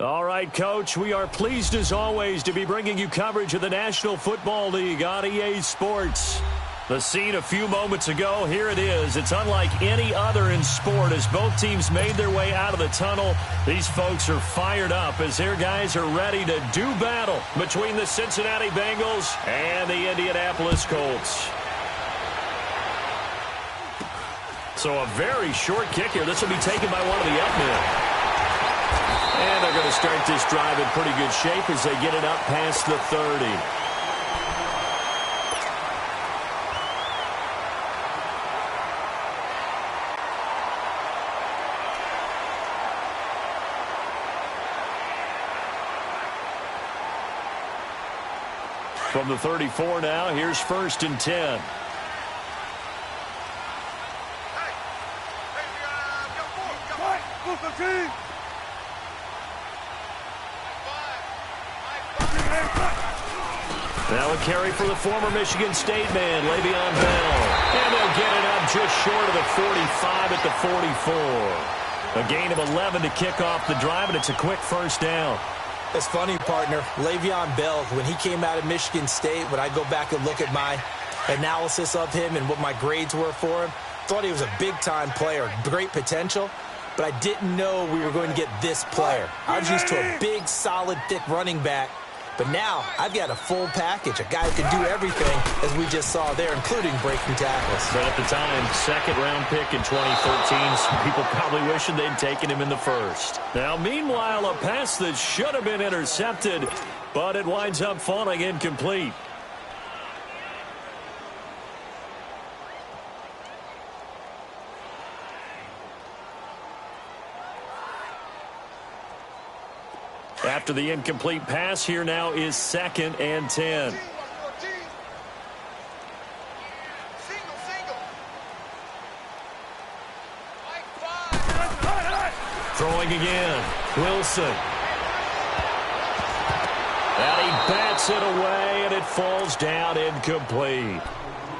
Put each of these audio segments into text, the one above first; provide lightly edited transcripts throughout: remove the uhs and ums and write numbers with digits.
All right, Coach, we are pleased as always to be bringing you coverage of the National Football League on EA Sports. The scene a few moments ago, here it is. It's unlike any other in sport as both teams made their way out of the tunnel. These folks are fired up as their guys are ready to do battle between the Cincinnati Bengals and the Indianapolis Colts. So a very short kick here. This will be taken by one of the up men. And they're going to start this drive in pretty good shape as they get it up past the 30. From the 34 now, here's 1st and 10. Now a carry for the former Michigan State man, Le'Veon Bell. And they'll get it up just short of the 45 at the 44. A gain of 11 to kick off the drive, and it's a quick first down. It's funny, partner. Le'Veon Bell, when he came out of Michigan State, when I go back and look at my analysis of him and what my grades were for him, thought he was a big-time player, great potential, but I didn't know we were going to get this player. I was used to a big, solid, thick running back, but now I've got a full package, a guy who can do everything, as we just saw there, including breaking tackles. But at the time, second-round pick in 2013, some people probably wishing they'd taken him in the first. Now, meanwhile, a pass that should have been intercepted, but it winds up falling incomplete. After the incomplete pass, here now is 2nd and 10. Throwing again. Wilson. And he bats it away, and it falls down incomplete.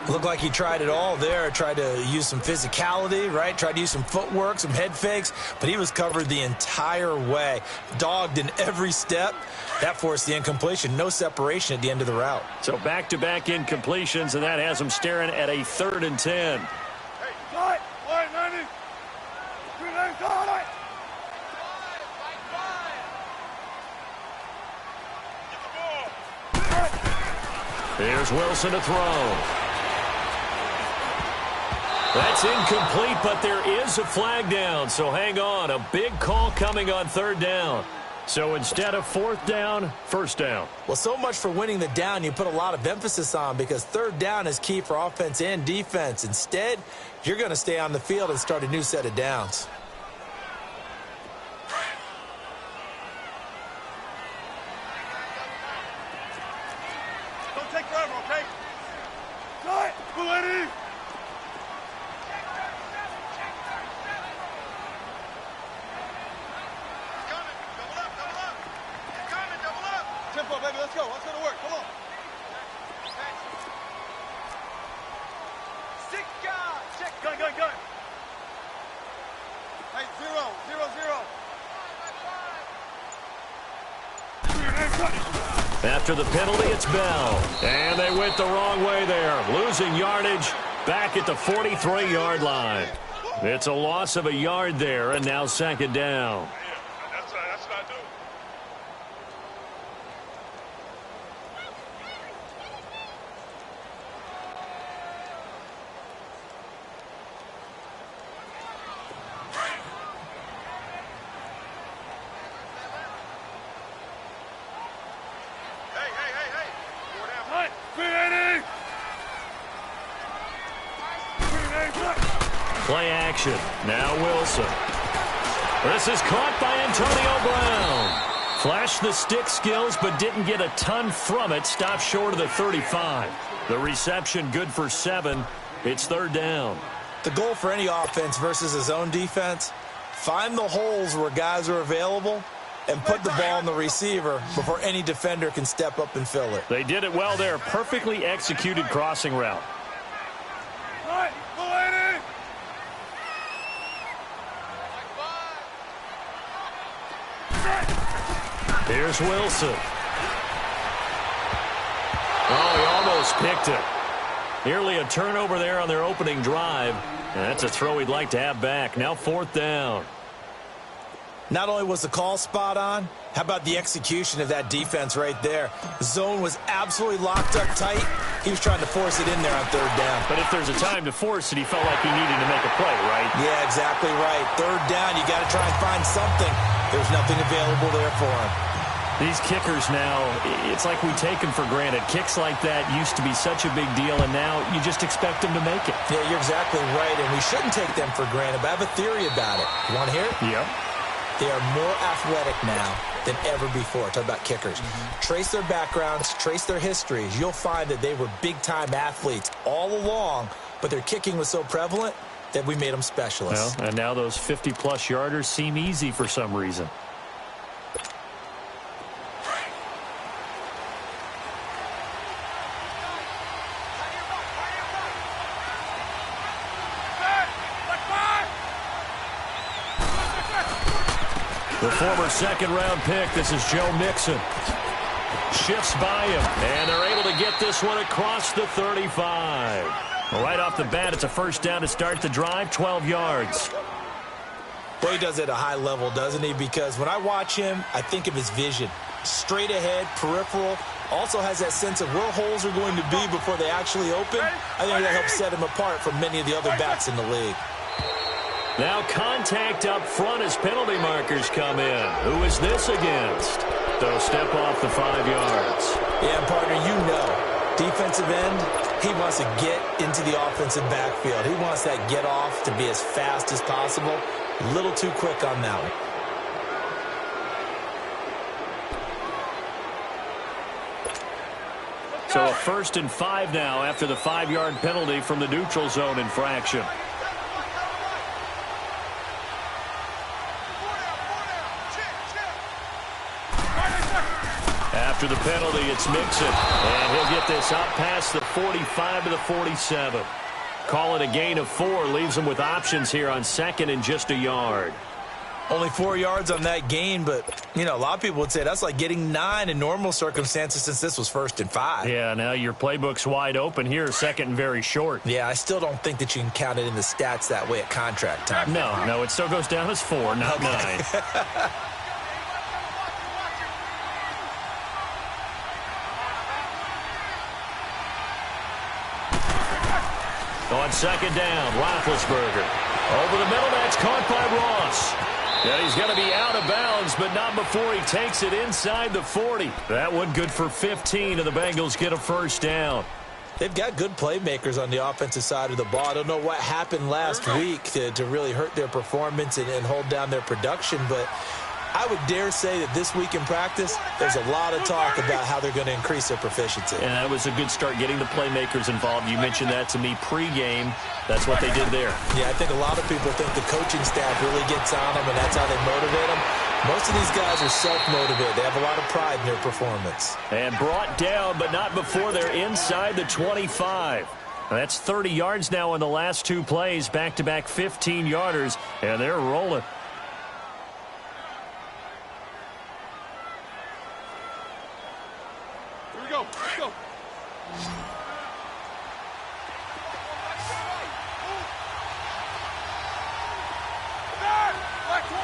Looked like he tried it all there, tried to use some physicality, right? Tried to use some footwork, some head fakes, but he was covered the entire way. Dogged in every step. That forced the incompletion. No separation at the end of the route. So back-to-back incompletions, and that has him staring at a 3rd and 10. Here's Wilson to throw. That's incomplete, but there is a flag down, so hang on. A big call coming on 3rd down. So instead of 4th down, 1st down. Well, so much for winning the down you put a lot of emphasis on, because 3rd down is key for offense and defense. Instead, you're going to stay on the field and start a new set of downs. Don't take forever, okay? Cut! Bulletti! Tempo, baby, let's go. Let's go to work. Come on. Stick guard. Check. Gun. Hey, 0. After the penalty, it's Bell. And they went the wrong way there. Losing yardage back at the 43-yard line. It's a loss of a yard there, and now 2nd down. That's what I do. Hey. Play action. Now Wilson. This is caught by Antonio Brown. Flashed the stick skills, but didn't get a ton from it. Stopped short of the 35. The reception good for 7. It's 3rd down. The goal for any offense versus his own defense, find the holes where guys are available and put the ball in the receiver before any defender can step up and fill it. They did it well there. Perfectly executed crossing route. Here's Wilson. Oh, he almost picked it. Nearly a turnover there on their opening drive. And that's a throw he'd like to have back. Now 4th down. Not only was the call spot on, how about the execution of that defense right there? The zone was absolutely locked up tight. He was trying to force it in there on 3rd down. But if there's a time to force it, he felt like he needed to make a play, right? Yeah, exactly right. 3rd down, you got to try and find something. There's nothing available there for him. These kickers now, it's like we take them for granted. Kicks like that used to be such a big deal, and now you just expect them to make it. Yeah, you're exactly right, and we shouldn't take them for granted, but I have a theory about it. You want to hear it? Yep. They are more athletic now than ever before. Talk about kickers. Trace their backgrounds, trace their histories. You'll find that they were big-time athletes all along, but their kicking was so prevalent that we made them specialists. Well, and now those 50-plus yarders seem easy for some reason. The former second-round pick, this is Joe Mixon. Shifts by him, and they're able to get this one across the 35. Right off the bat, it's a first down to start the drive, 12 yards. Well, he does it at a high level, doesn't he? Because when I watch him, I think of his vision. Straight ahead, peripheral. Also has that sense of where holes are going to be before they actually open. I think that helps set him apart from many of the other backs in the league. Now contact up front as penalty markers come in. Who is this against? They'll step off the 5 yards. Yeah, partner, you know, defensive end, he wants to get into the offensive backfield. He wants that get off to be as fast as possible. A little too quick on that one. So a 1st and 5 now after the 5-yard penalty from the neutral zone infraction. After the penalty, it's Mixon. And he'll get this up past the 45 to the 47. Call it a gain of 4. Leaves him with options here on 2nd and just a yard. Only 4 yards on that gain, but, you know, a lot of people would say that's like getting 9 in normal circumstances since this was 1st and 5. Yeah, now your playbook's wide open here, 2nd and very short. Yeah, I still don't think that you can count it in the stats that way at contract time. No, it still goes down as 4, not 9. On 2nd down, Roethlisberger. Over the middle, that's caught by Ross. And he's going to be out of bounds, but not before he takes it inside the 40. That one good for 15, and the Bengals get a first down. They've got good playmakers on the offensive side of the ball. I don't know what happened last week to really hurt their performance and hold down their production, but I would dare say that this week in practice, there's a lot of talk about how they're going to increase their proficiency. And that was a good start getting the playmakers involved. You mentioned that to me pregame. That's what they did there. Yeah, I think a lot of people think the coaching staff really gets on them, and that's how they motivate them. Most of these guys are self-motivated. They have a lot of pride in their performance. And brought down, but not before they're inside the 25. That's 30 yards now in the last 2 plays. Back-to-back 15-yarders, and they're rolling. Let's go. Black 20.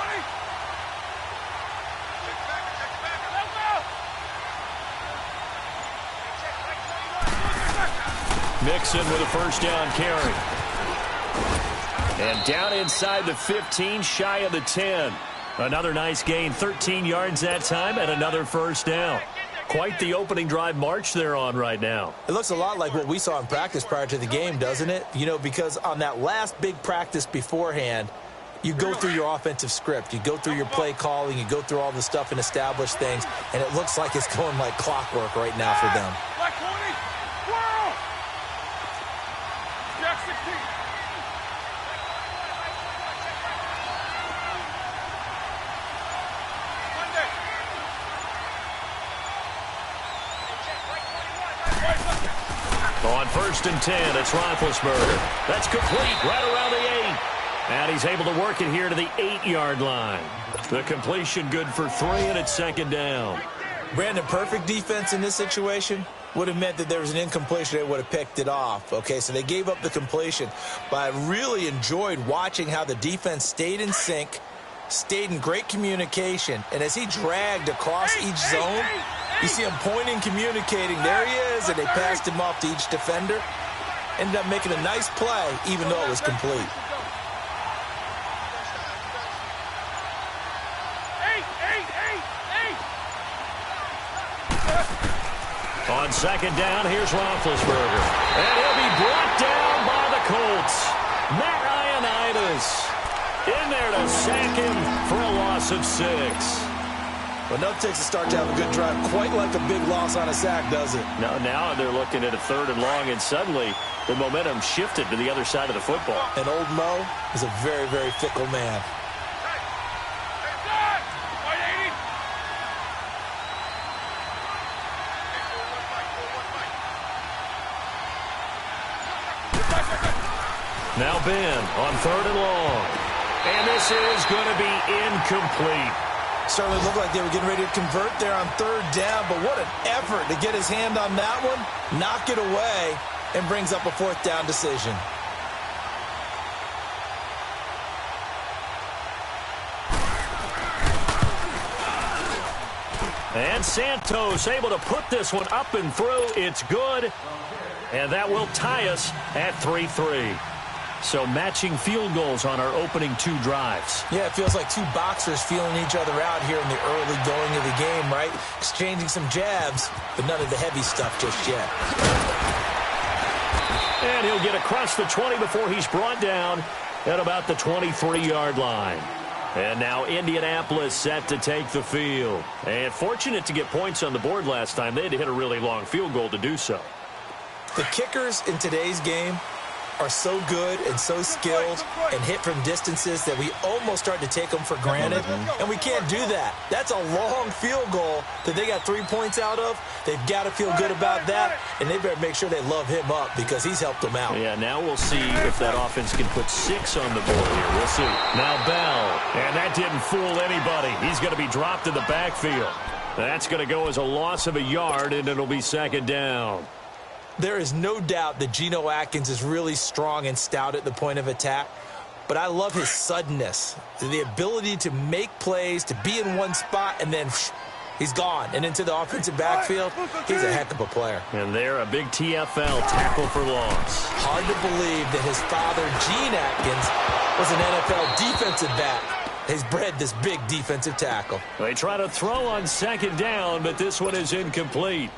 Mixon with a first down carry. And down inside the 15, shy of the 10. Another nice gain, 13 yards that time, and another first down. Quite the opening drive march they're on right now. It looks a lot like what we saw in practice prior to the game, doesn't it? You know, because on that last big practice beforehand, you go through your offensive script. You go through your play calling. You go through all the stuff and establish things. And it looks like it's going like clockwork right now for them. Black 20. Whoa! Jack 16. On 1st and 10, it's Roethlisberger. That's complete right around the 8. And he's able to work it here to the 8-yard line. The completion good for 3, and it's 2nd down. Brandon, perfect defense in this situation would have meant that there was an incompletion. They would have picked it off. Okay, so they gave up the completion. But I really enjoyed watching how the defense stayed in sync, stayed in great communication. And as he dragged across each zone, you see him pointing, communicating. There he is, and they passed him off to each defender. Ended up making a nice play, even though it was complete. On 2nd down, here's Roethlisberger. And he'll be brought down by the Colts. Matt Ioannidis in there to sack him for a loss of 6. Well, enough takes a start to have a good drive. Quite like a big loss on a sack, does it? No, now they're looking at a 3rd and long, and suddenly the momentum shifted to the other side of the football. And old Mo is a very, very fickle man. Now Ben on 3rd and long. And this is going to be incomplete. Certainly looked like they were getting ready to convert there on third down, but what an effort to get his hand on that one, knock it away, and brings up a fourth down decision. And Santos able to put this one up and through. It's good. And that will tie us at 3-3. So matching field goals on our opening two drives. Yeah, it feels like two boxers feeling each other out here in the early going of the game, right? Exchanging some jabs, but none of the heavy stuff just yet. And he'll get across the 20 before he's brought down at about the 23-yard line. And now Indianapolis set to take the field. And fortunate to get points on the board last time. They had to hit a really long field goal to do so. The kickers in today's game are so good and so skilled and hit from distances that we almost start to take them for granted, and we can't do that. That's a long field goal that they got 3 points out of. They've got to feel good about that, and they better make sure they love him up because he's helped them out. Yeah, now we'll see if that offense can put 6 on the board here. We'll see. Now Bell, and that didn't fool anybody. He's going to be dropped in the backfield. That's going to go as a loss of a yard, and it'll be second down. There is no doubt that Geno Atkins is really strong and stout at the point of attack, but I love his suddenness, the ability to make plays, to be in one spot, and then he's gone and into the offensive backfield. He's a heck of a player. And there, a big TFL tackle for loss. Hard to believe that his father, Gene Atkins, was an NFL defensive back. He's bred this big defensive tackle. They try to throw on second down, but this one is incomplete.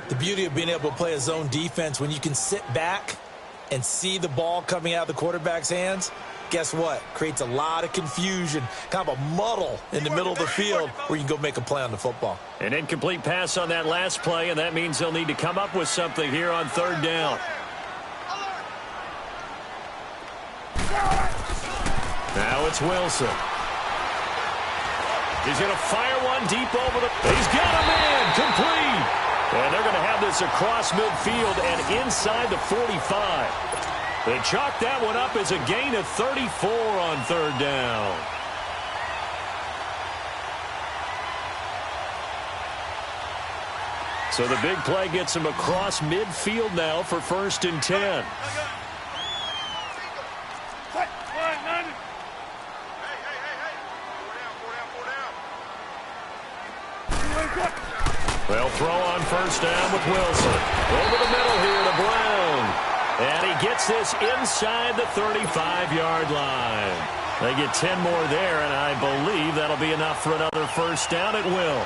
The beauty of being able to play a zone defense when you can sit back and see the ball coming out of the quarterback's hands, guess what? Creates a lot of confusion, kind of a muddle in the middle of the field where you can go make a play on the football. An incomplete pass on that last play, and that means they'll need to come up with something here on third down. Now it's Wilson. He's going to fire one deep over the... He's got a man complete. And they're going to have this across midfield and inside the 45. They chalk that one up as a gain of 34 on third down. So the big play gets him across midfield now for 1st and 10. They'll throw on first down with Wilson. Over the middle here to Brown. And he gets this inside the 35-yard line. They get 10 more there, and I believe that'll be enough for another first down at will.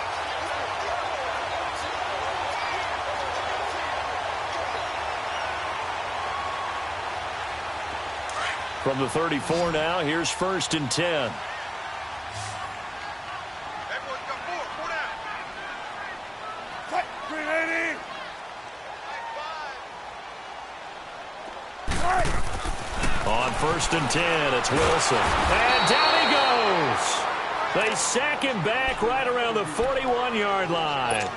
From the 34 now, here's 1st and 10. On 1st and 10, it's Wilson. And down he goes. They sack him back right around the 41-yard line.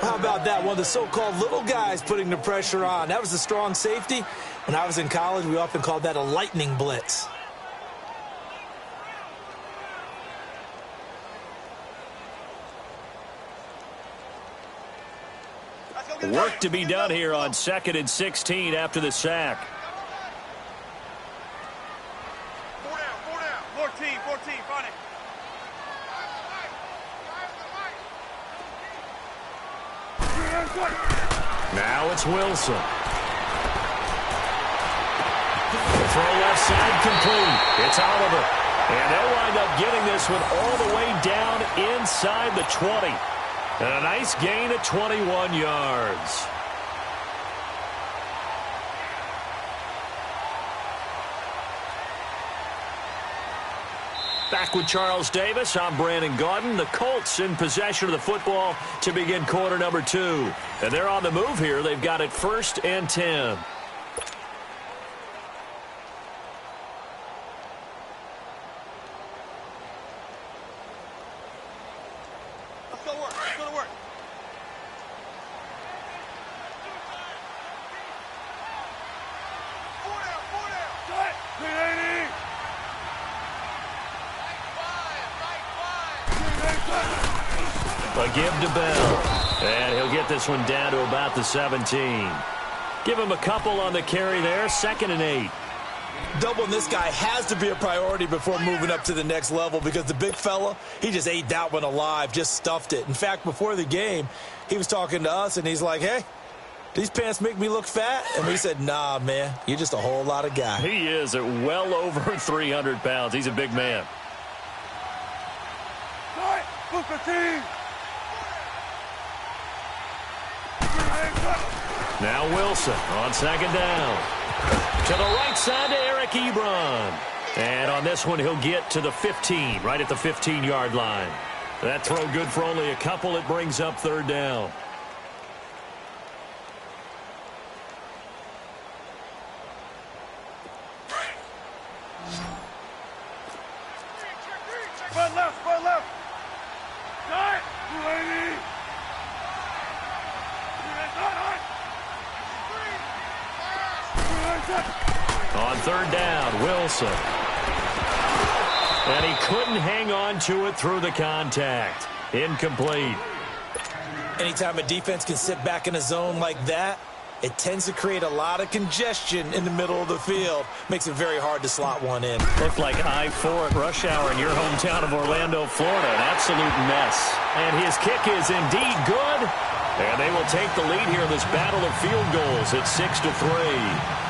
How about that? One of the so-called little guys putting the pressure on. That was a strong safety. When I was in college, we often called that a lightning blitz. Work to be done here on 2nd and 16 after the sack. 14, find it. Now it's Wilson. The throw left side complete. It's Oliver. And they'll wind up getting this one all the way down inside the 20. And a nice gain of 21 yards. Back with Charles Davis, I'm Brandon Gaudin. The Colts in possession of the football to begin quarter number 2. And they're on the move here. They've got it 1st and 10. Let's go to work. Let's go to work. Four down. 380. give to Bell. And he'll get this one down to about the 17. Give him a couple on the carry there, 2nd and 8. Doubling this guy has to be a priority before moving up to the next level because the big fella, he just ate that one alive, just stuffed it. In fact, before the game, he was talking to us, and he's like, hey, these pants make me look fat? And we said, nah, man, you're just a whole lot of guy. He is at well over 300 pounds. He's a big man. Now Wilson on 2nd down. To the right side to Eric Ebron. And on this one, he'll get to the 15, right at the 15-yard line. That throw good for only a couple. It brings up 3rd down. Run left, run left. Right, lady. On 3rd down, Wilson. And he couldn't hang on to it through the contact. Incomplete. Anytime a defense can sit back in a zone like that, it tends to create a lot of congestion in the middle of the field. Makes it very hard to slot one in. Looked like I-4 at rush hour in your hometown of Orlando, Florida. An absolute mess. And his kick is indeed good. And they will take the lead here in this battle of field goals. It's 6-3.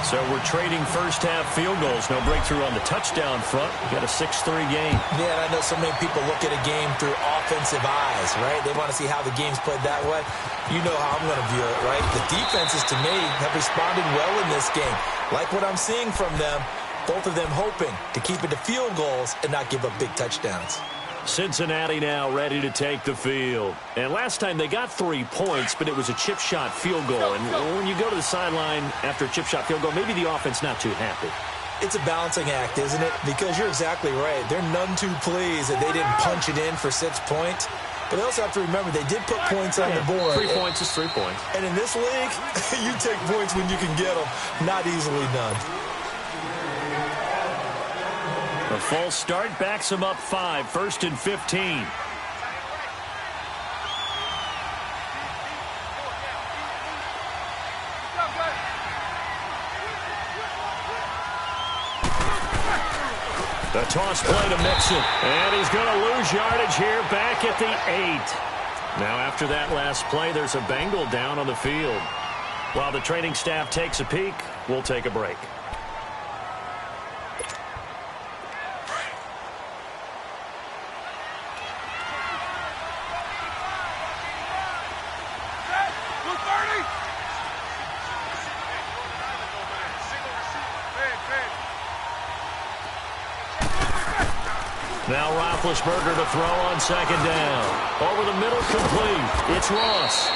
So we're trading first-half field goals. No breakthrough on the touchdown front. We got a 6-3 game. Yeah, and I know so many people look at a game through offensive eyes, right? They want to see how the game's played that way. You know how I'm going to view it, right? The defenses, to me, have responded well in this game. Like what I'm seeing from them, both of them hoping to keep it to field goals and not give up big touchdowns. Cincinnati now ready to take the field. And last time they got 3 points, but it was a chip shot field goal. And when you go to the sideline after a chip shot field goal, maybe the offense not too happy. It's a balancing act, isn't it? Because you're exactly right. They're none too pleased that they didn't punch it in for 6 points. But they also have to remember they did put points on the board. 3 points is 3 points. And in this league, you take points when you can get them. Not easily done. A false start backs him up 5, 1st and 15. The toss play to Mixon. And he's going to lose yardage here back at the 8. Now after that last play, there's a Bengal down on the field. While the training staff takes a peek, we'll take a break. Now Roethlisberger to throw on 2nd down. Over the middle, complete. It's Ross.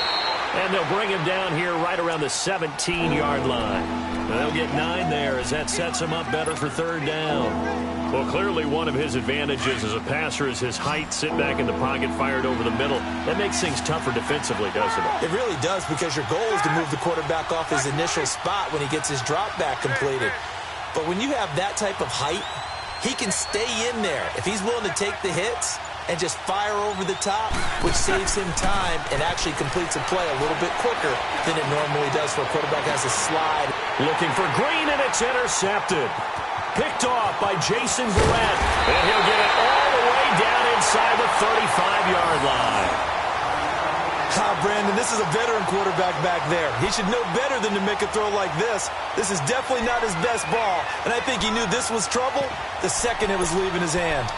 And they'll bring him down here right around the 17-yard line. And they'll get 9 there as that sets him up better for 3rd down. Well, clearly one of his advantages as a passer is his height. Sit back in the pocket, fired over the middle. That makes things tougher defensively, doesn't it? It really does, because your goal is to move the quarterback off his initial spot when he gets his drop back completed. But when you have that type of height, he can stay in there if he's willing to take the hits and just fire over the top, which saves him time and actually completes a play a little bit quicker than it normally does for a quarterback has to slide. Looking for Green, and it's intercepted. Picked off by Jason Verrett. And he'll get it all the way down inside the 35-yard line. Brandon, this is a veteran quarterback back there. He should know better than to make a throw like this. This is definitely not his best ball, and I think he knew this was trouble the second it was leaving his hand.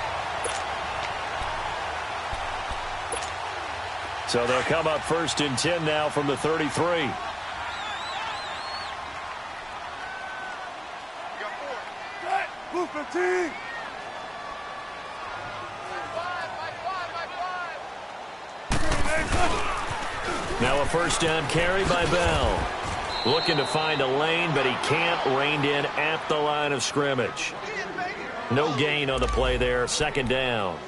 So they'll come up 1st and 10 now from the 33. Blue 15. Now a 1st down carry by Bell. Looking to find a lane, but he can't. Reined in at the line of scrimmage. No gain on the play there. 2nd down.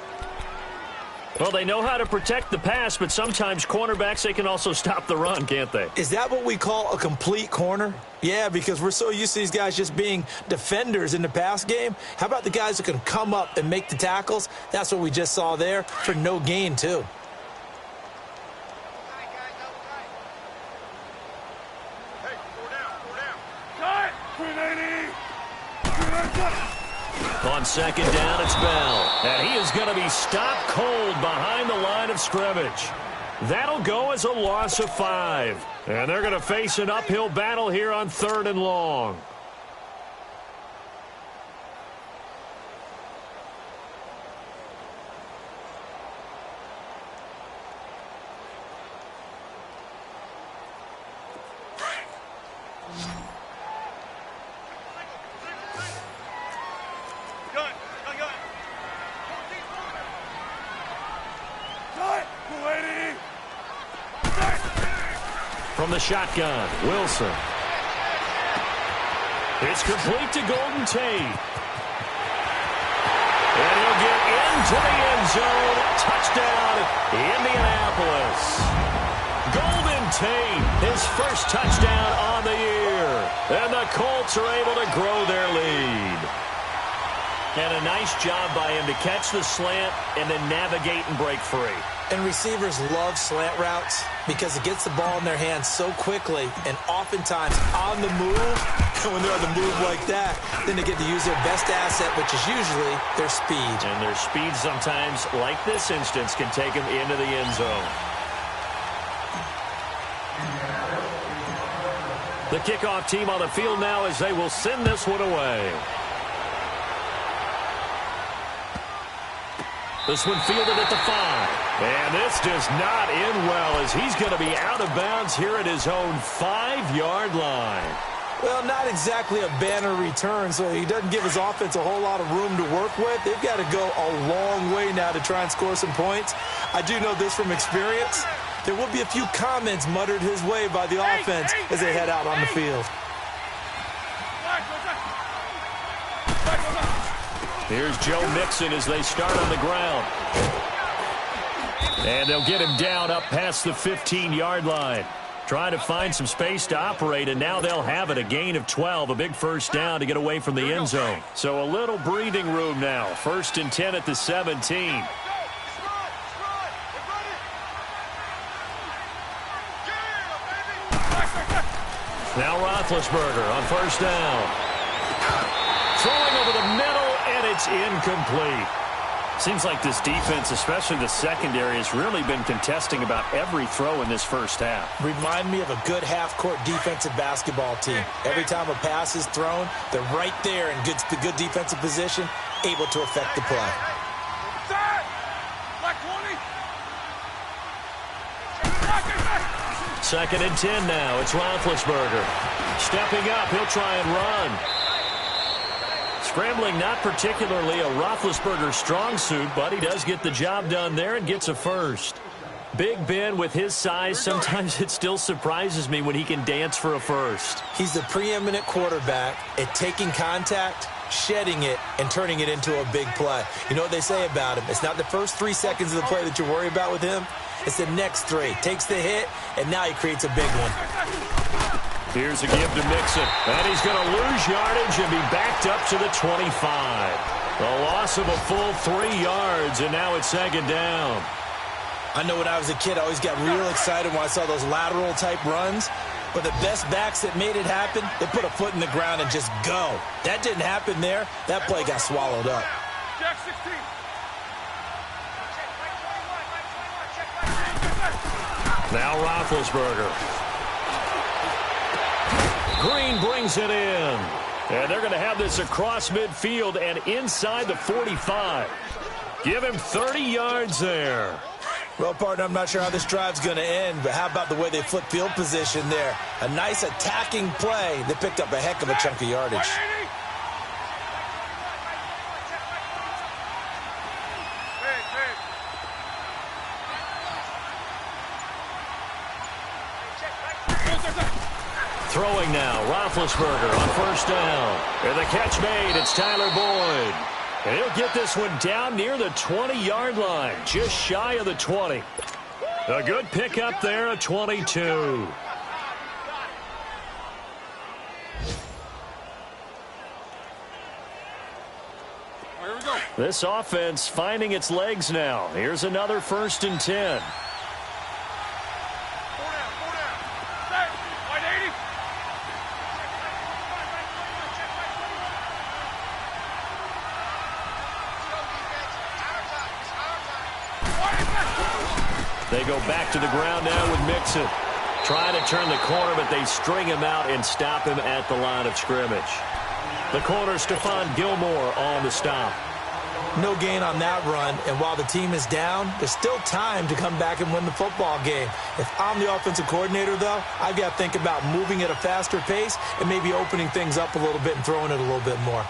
Well, they know how to protect the pass, but sometimes cornerbacks, they can also stop the run, can't they? Is that what we call a complete corner? Yeah, because we're so used to these guys just being defenders in the pass game. How about the guys who can come up and make the tackles? That's what we just saw there for no gain, too. On second down, it's Bell. And he is going to be stopped cold behind the line of scrimmage. That'll go as a loss of 5. And they're going to face an uphill battle here on 3rd and long. From the shotgun, Wilson. It's complete to Golden Tate. And he'll get into the end zone. Touchdown, Indianapolis. Golden Tate, his first touchdown on the year. And the Colts are able to grow their lead. And a nice job by him to catch the slant and then navigate and break free. And receivers love slant routes because it gets the ball in their hands so quickly and oftentimes on the move. And when they're on the move like that, then they get to use their best asset, which is usually their speed. And their speed sometimes, like this instance, can take them into the end zone. The kickoff team on the field now as they will send this one away. This one fielded at the 5. And this does not end well as he's going to be out of bounds here at his own 5-yard line. Well, not exactly a banner return, so he doesn't give his offense a whole lot of room to work with. They've got to go a long way now to try and score some points. I do know this from experience. There will be a few comments muttered his way by the offense as they head out on the field. Here's Joe Mixon as they start on the ground. And they'll get him down up past the 15-yard line. Trying to find some space to operate, and now they'll have it. A gain of 12, a big first down to get away from the end zone. So a little breathing room now. 1st and 10 at the 17. Now Roethlisberger on 1st down. Throwing over the middle, and it's incomplete. Seems like this defense, especially the secondary, has really been contesting about every throw in this first half. Remind me of a good half-court defensive basketball team. Every time a pass is thrown, they're right there in good defensive position, able to affect the play. Second and 10 now. It's Roethlisberger. Stepping up, he'll try and run. Scrambling, not particularly a Roethlisberger strong suit, but he does get the job done there and gets a first. Big Ben, with his size, sometimes it still surprises me when he can dance for a first. He's the preeminent quarterback at taking contact, shedding it, and turning it into a big play. You know what they say about him? It's not the first 3 seconds of the play that you worry about with him. It's the next 3. Takes the hit, and now he creates a big one. Here's a give to Mixon, and he's going to lose yardage and be backed up to the 25. A loss of a full 3 yards, and now it's 2nd down. I know when I was a kid, I always got real excited when I saw those lateral-type runs. But the best backs that made it happen, they put a foot in the ground and just go. That didn't happen there. That play got swallowed up. Jack 16. Now Roethlisberger. Green brings it in. And they're going to have this across midfield and inside the 45. Give him 30 yards there. Well, partner, I'm not sure how this drive's going to end, but how about the way they flip field position there? A nice attacking play that picked up a heck of a chunk of yardage. Throwing now, Roethlisberger on 1st down. And the catch made, it's Tyler Boyd. And he'll get this one down near the 20-yard line, just shy of the 20. A good pickup there, a 22. This offense finding its legs now. Here's another 1st and 10. They go back to the ground now with Mixon. Trying to turn the corner, but they string him out and stop him at the line of scrimmage. The corner, Stephon Gilmore, on the stop. No gain on that run, and while the team is down, there's still time to come back and win the football game. If I'm the offensive coordinator, though, I've got to think about moving at a faster pace and maybe opening things up a little bit and throwing it a little bit more.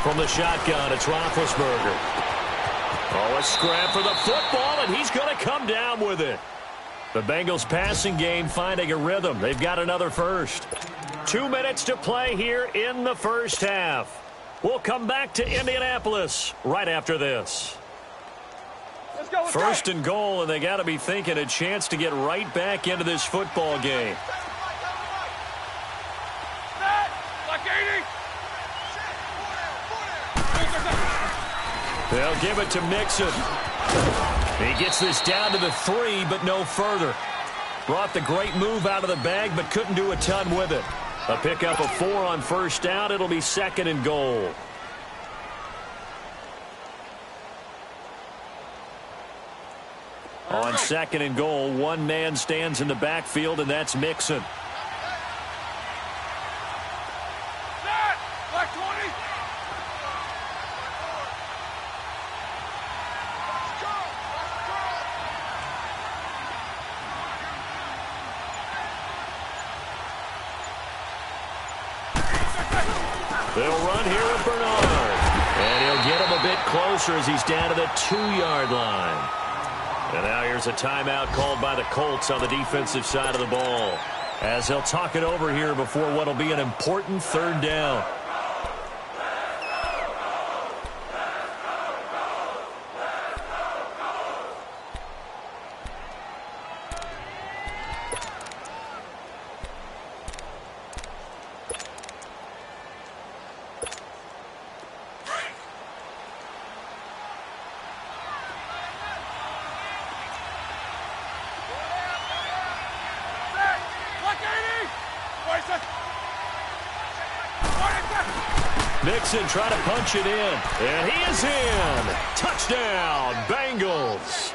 From the shotgun, it's Roethlisberger. Oh, a scrap for the football, and he's going to come down with it. The Bengals passing game finding a rhythm. They've got another first. 2 minutes to play here in the first half. We'll come back to Indianapolis right after this. Let's go. First and goal, and they got to be thinking a chance to get right back into this football game. They'll give it to Mixon. He gets this down to the 3, but no further. Brought the great move out of the bag, but couldn't do a ton with it. A pickup of 4 on first down. It'll be second and goal. On second and goal, one man stands in the backfield, and that's Mixon. They'll run here with Bernard. And he'll get him a bit closer as he's down to the 2-yard line. And now here's a timeout called by the Colts on the defensive side of the ball, as they'll talk it over here before what will be an important third down. Mixon trying to punch it in, and he is in. Touchdown, Bengals.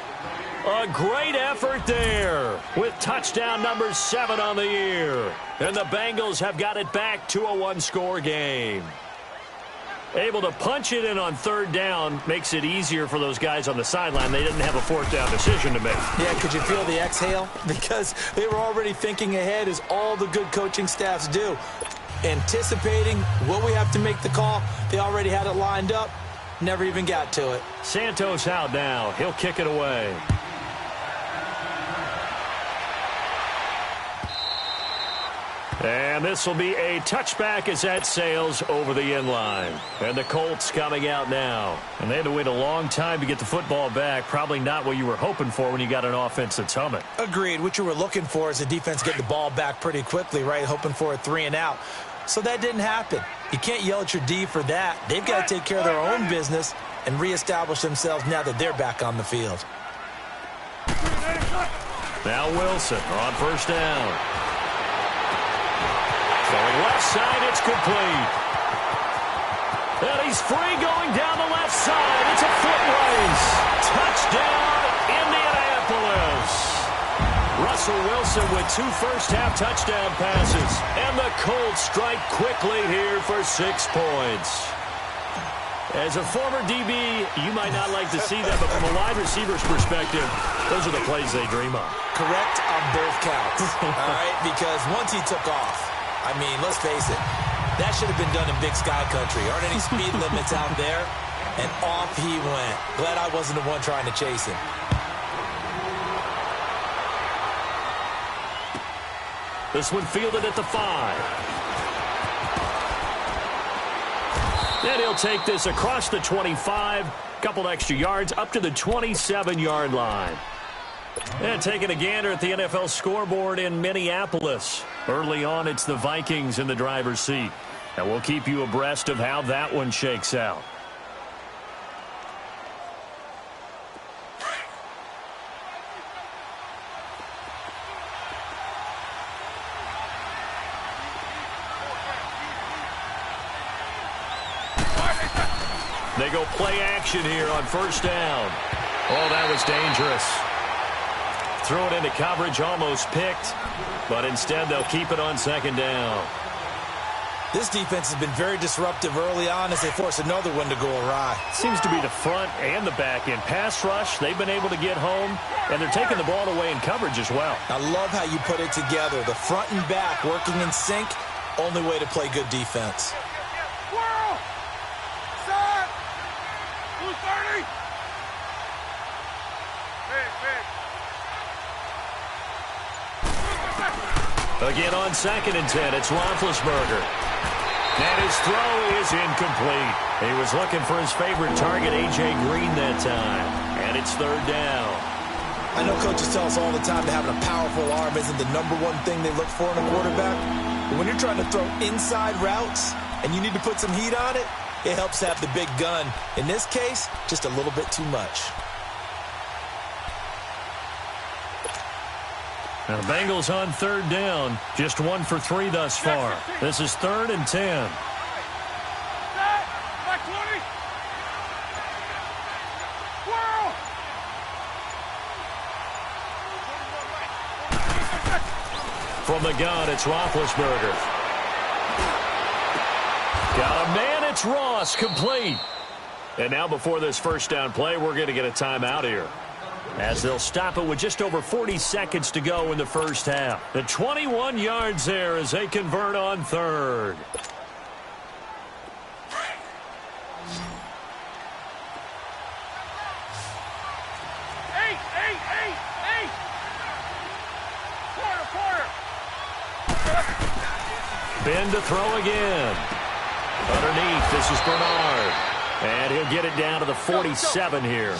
A great effort there with touchdown number 7 on the year. And the Bengals have got it back to a 1-score game. Able to punch it in on third down makes it easier for those guys on the sideline. They didn't have a fourth down decision to make. Yeah, could you feel the exhale? Because they were already thinking ahead, as all the good coaching staffs do. Anticipating what we have to make the call. They already had it lined up. Never even got to it. Santos out now. He'll kick it away. And this will be a touchback as that sails over the end line. And the Colts coming out now. And they had to wait a long time to get the football back. Probably not what you were hoping for when you got an offense that's humming. Agreed. What you were looking for is the defense get the ball back pretty quickly, right? Hoping for a 3 and out. So that didn't happen. You can't yell at your D for that. They've got to take care of their own business and reestablish themselves now that they're back on the field. Now Wilson on first down. Going left side, it's complete. And he's free going down the left side. It's a foot race. Touchdown, Indianapolis. Russell Wilson with 2 first-half touchdown passes. And the Colts strike quickly here for 6 points. As a former DB, you might not like to see that, but from a wide receiver's perspective, those are the plays they dream of. Correct on both counts, all right? Because once he took off, I mean, let's face it, that should have been done in Big Sky Country. Aren't any speed limits out there? And off he went. Glad I wasn't the one trying to chase him. This one fielded at the 5. And he'll take this across the 25, couple extra yards, up to the 27-yard line. And taking a gander at the NFL scoreboard in Minneapolis. Early on, it's the Vikings in the driver's seat. And we'll keep you abreast of how that one shakes out. They go play action here on first down. Oh, that was dangerous. Throw it into coverage, almost picked. But instead, they'll keep it on second down. This defense has been very disruptive early on as they force another one to go awry. Seems to be the front and the back end. Pass rush, they've been able to get home, and they're taking the ball away in coverage as well. I love how you put it together. The front and back working in sync, only way to play good defense. Whirl! Set! 230! Big. Again on 2nd and 10, it's Roethlisberger. And his throw is incomplete. He was looking for his favorite target, A.J. Green, that time. And it's 3rd down. I know coaches tell us all the time that having a powerful arm isn't the #1 thing they look for in a quarterback. But when you're trying to throw inside routes and you need to put some heat on it, it helps to have the big gun. In this case, just a little bit too much. Now the Bengals on 3rd down. Just 1 for 3 thus far. This is 3rd and 10. Back 20! Whirl! From the gun, it's Roethlisberger. Got a man, it's Ross, complete. And now before this first down play, we're going to get a timeout here, as they'll stop it with just over 40 seconds to go in the first half. The 21 yards there as they convert on 3rd. Eight! Quarter! Ben to throw again. Underneath, this is Bernard. And he'll get it down to the 47 here.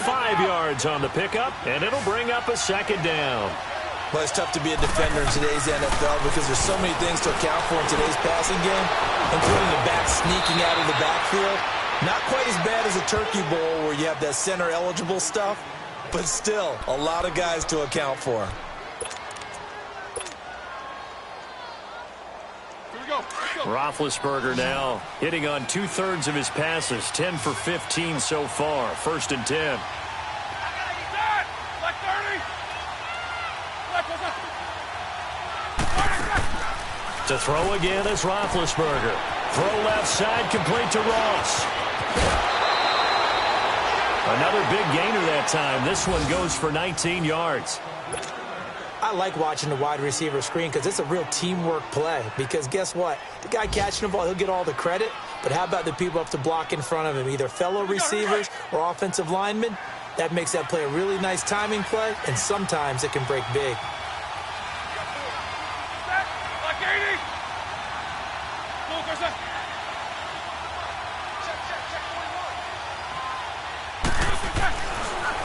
5 yards on the pickup, and it'll bring up a 2nd down. Well, it's tough to be a defender in today's NFL because there's so many things to account for in today's passing game, including the back sneaking out of the backfield. Not quite as bad as a turkey bowl where you have that center-eligible stuff, but still a lot of guys to account for. Here we go. Roethlisberger now hitting on 2/3 of his passes, 10 for 15 so far. 1st and 10. Black 30! To throw again is Roethlisberger. Throw left side, complete to Ross. Another big gainer that time. This one goes for 19 yards. I like watching the wide receiver screen because it's a real teamwork play. Because guess what? The guy catching the ball, he'll get all the credit. But how about the people up to block in front of him, either fellow receivers or offensive linemen? That makes that play a really nice timing play, and sometimes it can break big. Black 80!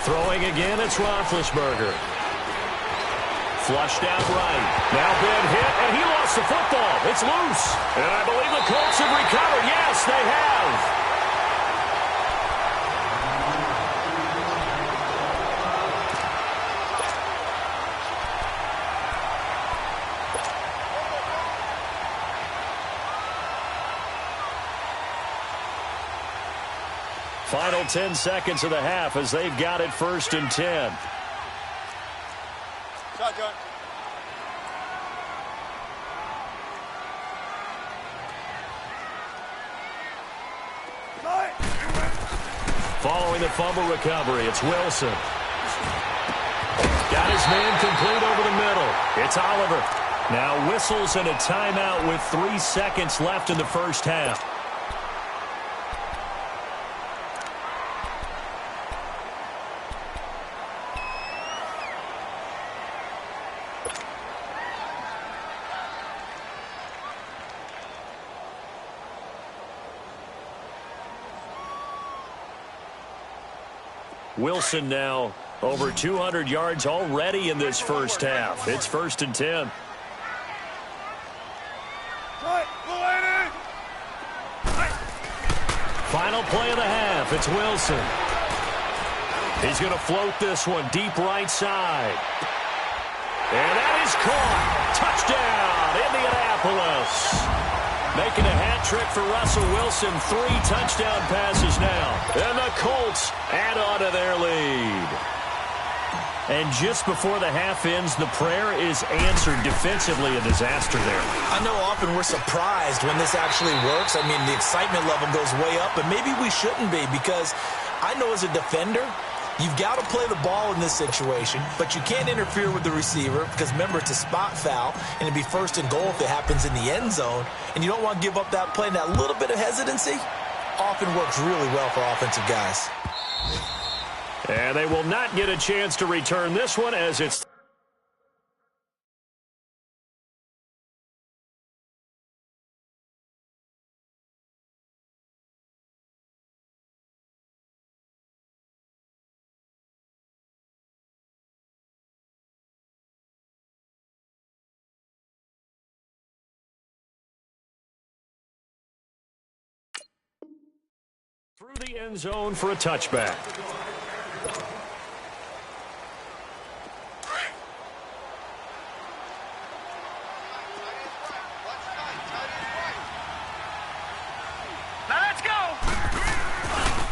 Throwing again, it's Roethlisberger. Flushed out right. Now Ben hit, and he lost the football. It's loose. And I believe the Colts have recovered. Yes, they have. Final 10 seconds of the half as they've got it 1st and 10. Shotgun. Following the fumble recovery, it's Wilson. Got his man complete over the middle. It's Oliver. Now whistles and a timeout with 3 seconds left in the first half. Wilson now over 200 yards already in this first half. It's 1st and 10. Final play of the half. It's Wilson. He's going to float this one deep right side. And that is caught. Touchdown, Indianapolis. Making a hat trick for Russell Wilson. 3 touchdown passes now. And the Colts add on to their lead. And just before the half ends, the prayer is answered. Defensively, a disaster there. I know often we're surprised when this actually works. I mean, the excitement level goes way up, but maybe we shouldn't be, because I know as a defender, you've got to play the ball in this situation, but you can't interfere with the receiver because, remember, it's a spot foul, and it'd be 1st and goal if it happens in the end zone, and you don't want to give up that play. And that little bit of hesitancy often works really well for offensive guys. And they will not get a chance to return this one as it's... through the end zone for a touchback.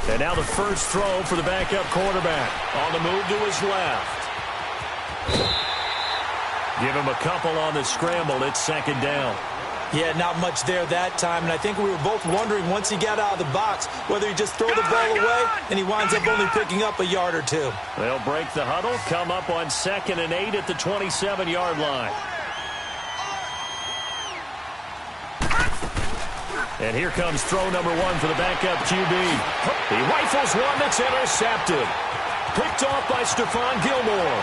And now the first throw for the backup quarterback. On the move to his left. Give him a couple on the scramble. It's 2nd down. Yeah, not much there that time, and I think we were both wondering once he got out of the box whether he just throw the ball away, and he winds up only picking up a yard or 2. They'll break the huddle, come up on 2nd and 8 at the 27-yard line. And here comes throw number 1 for the backup QB. He rifles one that's intercepted. Picked off by Stephon Gilmore.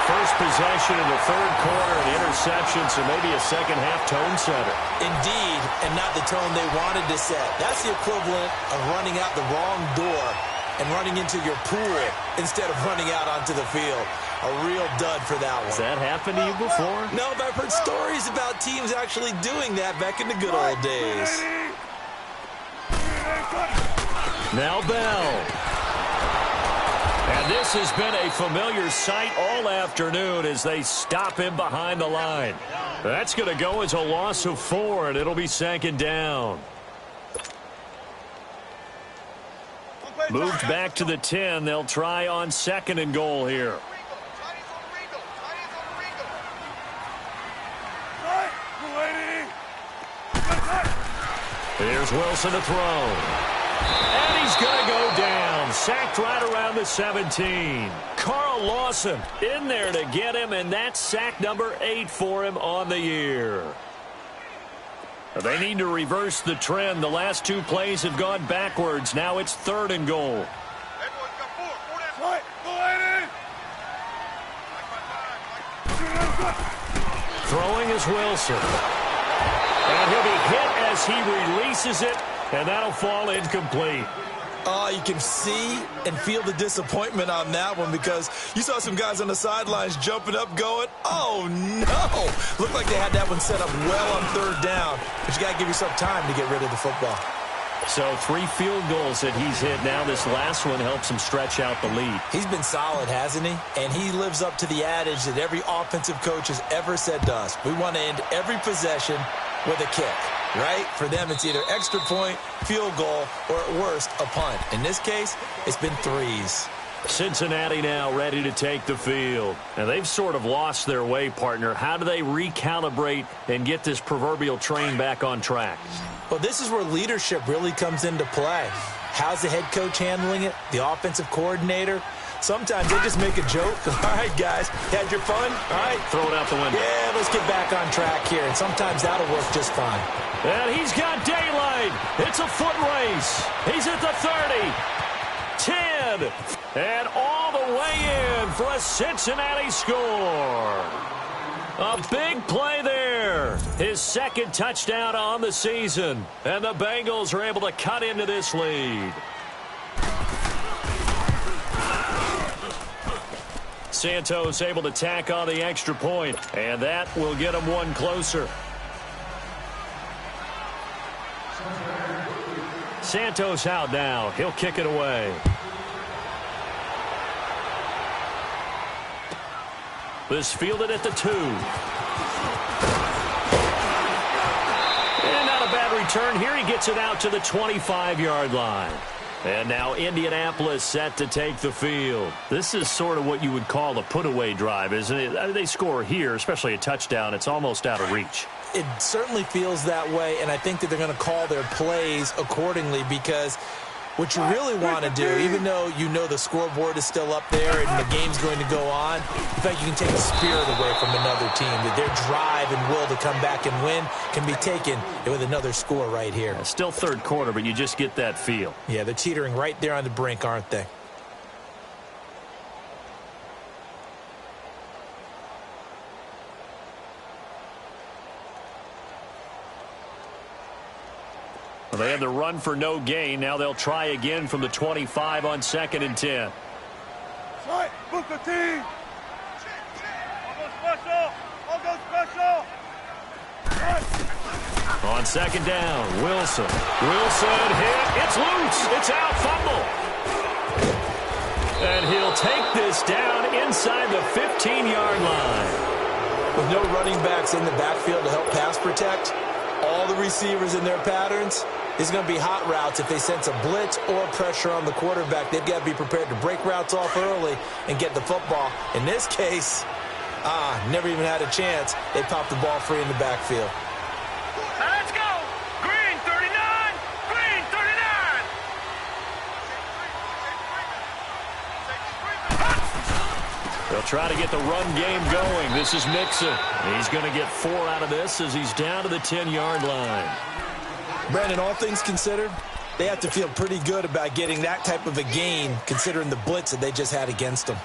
First possession in the 3rd quarter, an interception, so maybe a second-half tone setter. Indeed, and not the tone they wanted to set. That's the equivalent of running out the wrong door and running into your pool instead of running out onto the field. A real dud for that one. Has that happened to you before? No, but I've heard stories about teams actually doing that back in the good old days. Now Bell. And this has been a familiar sight all afternoon as they stop him behind the line. That's going to go as a loss of 4, and it'll be 2nd down. Moved back to the 10. They'll try on 2nd and goal here. Here's Wilson to throw. And he's going to go down. Sacked right around the 17. Carl Lawson in there to get him, and that's sack number 8 for him on the year. They need to reverse the trend. The last 2 plays have gone backwards. Now it's 3rd and goal. Throwing is Wilson. And he'll be hit as he releases it, and that'll fall incomplete. Oh, you can see and feel the disappointment on that one, because you saw some guys on the sidelines jumping up going, oh, no. Looked like they had that one set up well on 3rd down, but you got to give yourself time to get rid of the football. So 3 field goals that he's hit now. This last one helps him stretch out the lead. He's been solid, hasn't he? And he lives up to the adage that every offensive coach has ever said to us. We want to end every possession with a kick, right? For them, it's either extra point, field goal, or at worst, a punt. In this case, it's been 3s. Cincinnati now ready to take the field. And they've sort of lost their way, partner. How do they recalibrate and get this proverbial train back on track? Well, this is where leadership really comes into play. How's the head coach handling it? The offensive coordinator? Sometimes they just make a joke. All right, guys, had your fun? All right. Throw it out the window. Yeah, let's get back on track here. And sometimes that'll work just fine. And he's got daylight. It's a foot race. He's at the 30. 10. And all the way in for a Cincinnati score. A big play there. His 2nd touchdown on the season. And the Bengals are able to cut into this lead. Santos able to tack on the extra point, and that will get him one closer. Santos out now. He'll kick it away. This fielded at the 2. return here. He gets it out to the 25-yard line. And now Indianapolis set to take the field. This is sort of what you would call a put-away drive, isn't it? They score here, especially a touchdown. It's almost out of reach. It certainly feels that way, and I think that they're going to call their plays accordingly, because what you really want to do, even though you know the scoreboard is still up there and the game's going to go on, in fact, you can take the spirit away from another team. That their drive and will to come back and win can be taken with another score right here. Still third quarter, but you just get that feel. Yeah, they're teetering right there on the brink, aren't they? Well, they had the run for no gain. Now they'll try again from the 25 on 2nd and 10. Right, book the team. I'll go special. On 2nd down, Wilson. Wilson hit. It's loose. It's out. Fumble. And he'll take this down inside the 15-yard line. With no running backs in the backfield to help pass protect, all the receivers in their patterns, it's going to be hot routes. If they sense a blitz or pressure on the quarterback, they've got to be prepared to break routes off early and get the football. In this case, never even had a chance. They popped the ball free in the backfield. Now let's go. Green 39. Green 39. They'll try to get the run game going. This is Mixon. He's going to get 4 out of this as he's down to the 10-yard line. Brandon, all things considered, they have to feel pretty good about getting that type of a gain, considering the blitz that they just had against them.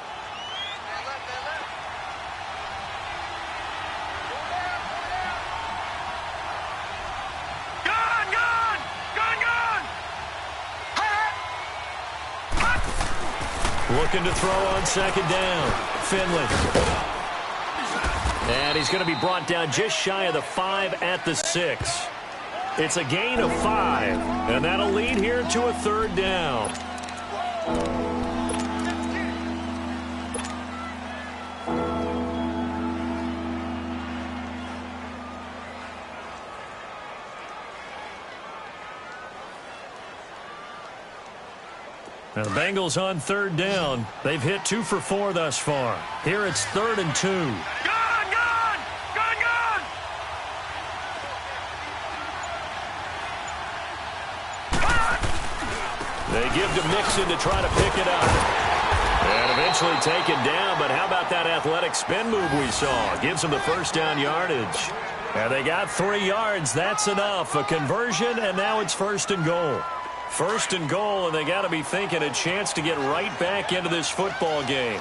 Looking to throw on 2nd down. Finley. And he's going to be brought down just shy of the 5 at the 6. It's a gain of 5, and that'll lead here to a 3rd down. Now the Bengals on 3rd down. They've hit 2 for 4 thus far. Here it's 3rd and 2. They give to Mixon to try to pick it up. And eventually taken down, but how about that athletic spin move we saw? Gives them the 1st down yardage. And they got 3 yards. That's enough. A conversion, and now it's 1st and goal. 1st and goal, and they got to be thinking a chance to get right back into this football game.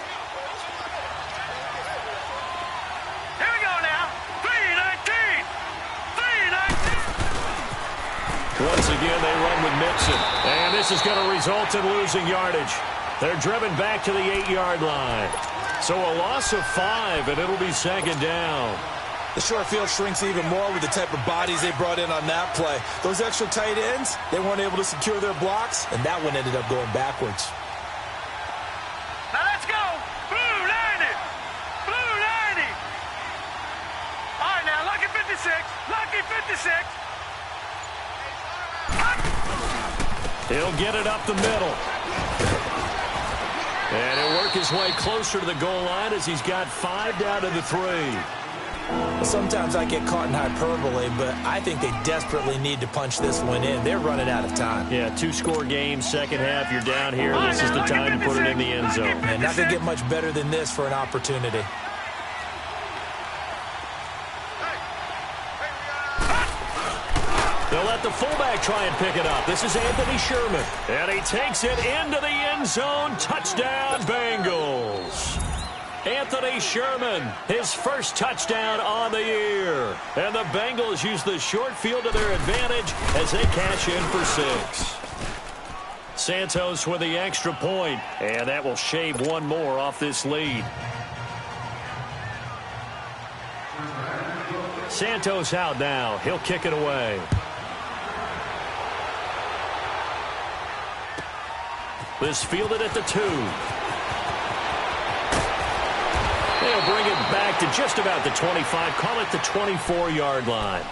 Here we go now. 3-19. 3-19. Once again, they run with Mixon. And this is going to result in losing yardage. They're driven back to the 8-yard line. So a loss of 5, and it'll be 2nd down. The short field shrinks even more with the type of bodies they brought in on that play. Those extra tight ends, they weren't able to secure their blocks, and that one ended up going backwards. Now let's go. Blue 90. Blue 90. All right, now, lucky 56. Lucky 56. He'll get it up the middle. And he'll work his way closer to the goal line as he's got 5 down to the 3. Sometimes I get caught in hyperbole, but I think they desperately need to punch this one in. They're running out of time. Yeah, 2-score game, 2nd half. You're down here. This is the time to put it in the end zone. And not going to get much better than this for an opportunity. They'll let the fullback try and pick it up. This is Anthony Sherman. And he takes it into the end zone. Touchdown, Bengals. Anthony Sherman, his first touchdown on the year. And the Bengals use the short field to their advantage as they cash in for 6. Santos with the extra point, and that will shave 1 more off this lead. Santos out now. He'll kick it away. This fielded at the 2. They'll bring it back to just about the 25. Call it the 24-yard line.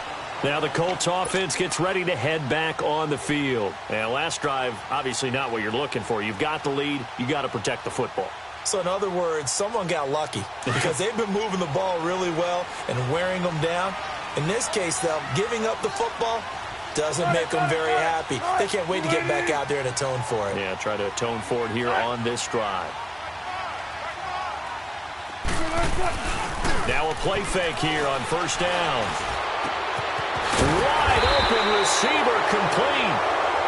Now the Colts offense gets ready to head back on the field. And last drive, obviously not what you're looking for. You've got the lead. You got to protect the football. So in other words, someone got lucky because they've been moving the ball really well and wearing them down. In this case, though, giving up the football doesn't make them very happy. They can't wait to get back out there and atone for it. Yeah, try to atone for it here on this drive. Now a play fake here on first down. Wide open receiver complete.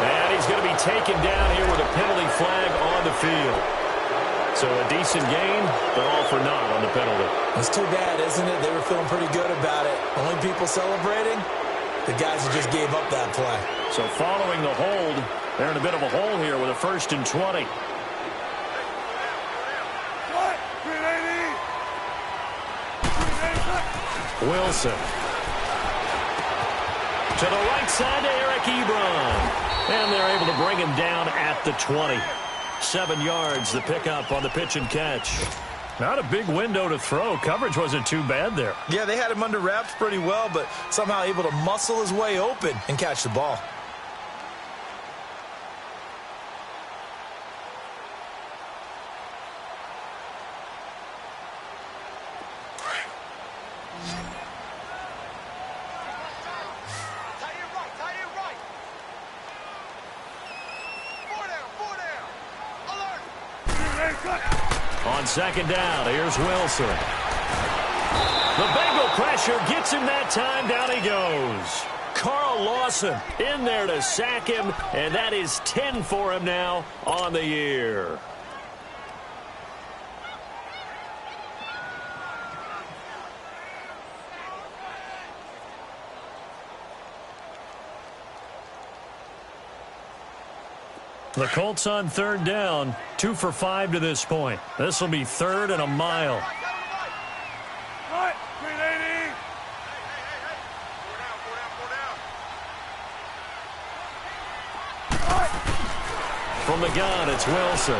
And he's going to be taken down here with a penalty flag on the field. So a decent gain, but all for naught on the penalty. It's too bad, isn't it? They were feeling pretty good about it. Only people celebrating, the guys who just gave up that play. So following the hold, they're in a bit of a hole here with a 1st and 20. Wilson. To the right side to Eric Ebron. And they're able to bring him down at the 20. 7 yards, the pickup on the pitch and catch. Not a big window to throw. Coverage wasn't too bad there. Yeah, they had him under wraps pretty well, but somehow able to muscle his way open and catch the ball. On second down, here's Wilson. The Bengal pressure gets him that time. Down he goes. Carl Lawson in there to sack him, and that is 10 for him now on the year. The Colts on third down, 2 for 5 to this point. This will be 3rd and a mile. From the gun, it's Wilson.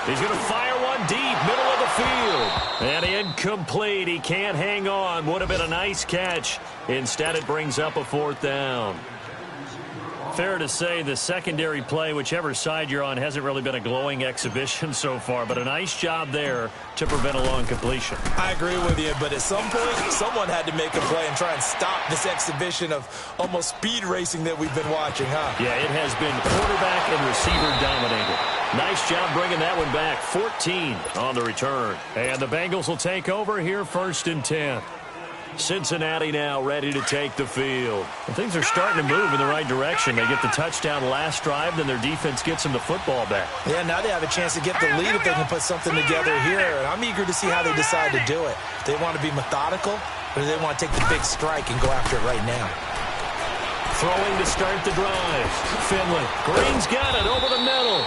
He's going to fire one deep, middle of the field. And incomplete. He can't hang on. Would have been a nice catch. Instead, it brings up a 4th down. Fair to say the secondary play, whichever side you're on, hasn't really been a glowing exhibition so far, but a nice job there to prevent a long completion. I agree with you, but at some point, someone had to make a play and try and stop this exhibition of almost speed racing that we've been watching, huh? Yeah, it has been quarterback and receiver dominated. Nice job bringing that one back. 14 on the return. And the Bengals will take over here 1st and 10. Cincinnati now ready to take the field. And things are starting to move in the right direction. They get the touchdown last drive, then their defense gets them the football back. Yeah, now they have a chance to get the lead if they can put something together here. And I'm eager to see how they decide to do it. They want to be methodical, or do they want to take the big strike and go after it right now? Throwing to start the drive. Finley. Green's got it over the middle.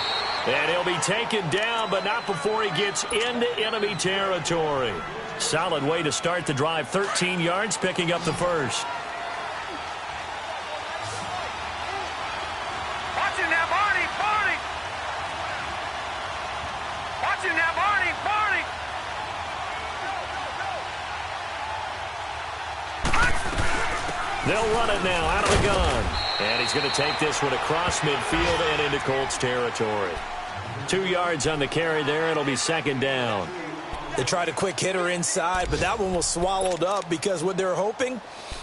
And he'll be taken down, but not before he gets into enemy territory. Solid way to start the drive. 13 yards, picking up the first. Watch it now, Barney! Barney! Watch it now, Barney! Barney! They'll run it now out of the gun. And he's going to take this one across midfield and into Colts territory. 2 yards on the carry there. It'll be 2nd down. They tried a quick hitter inside, but that one was swallowed up because what they're hoping,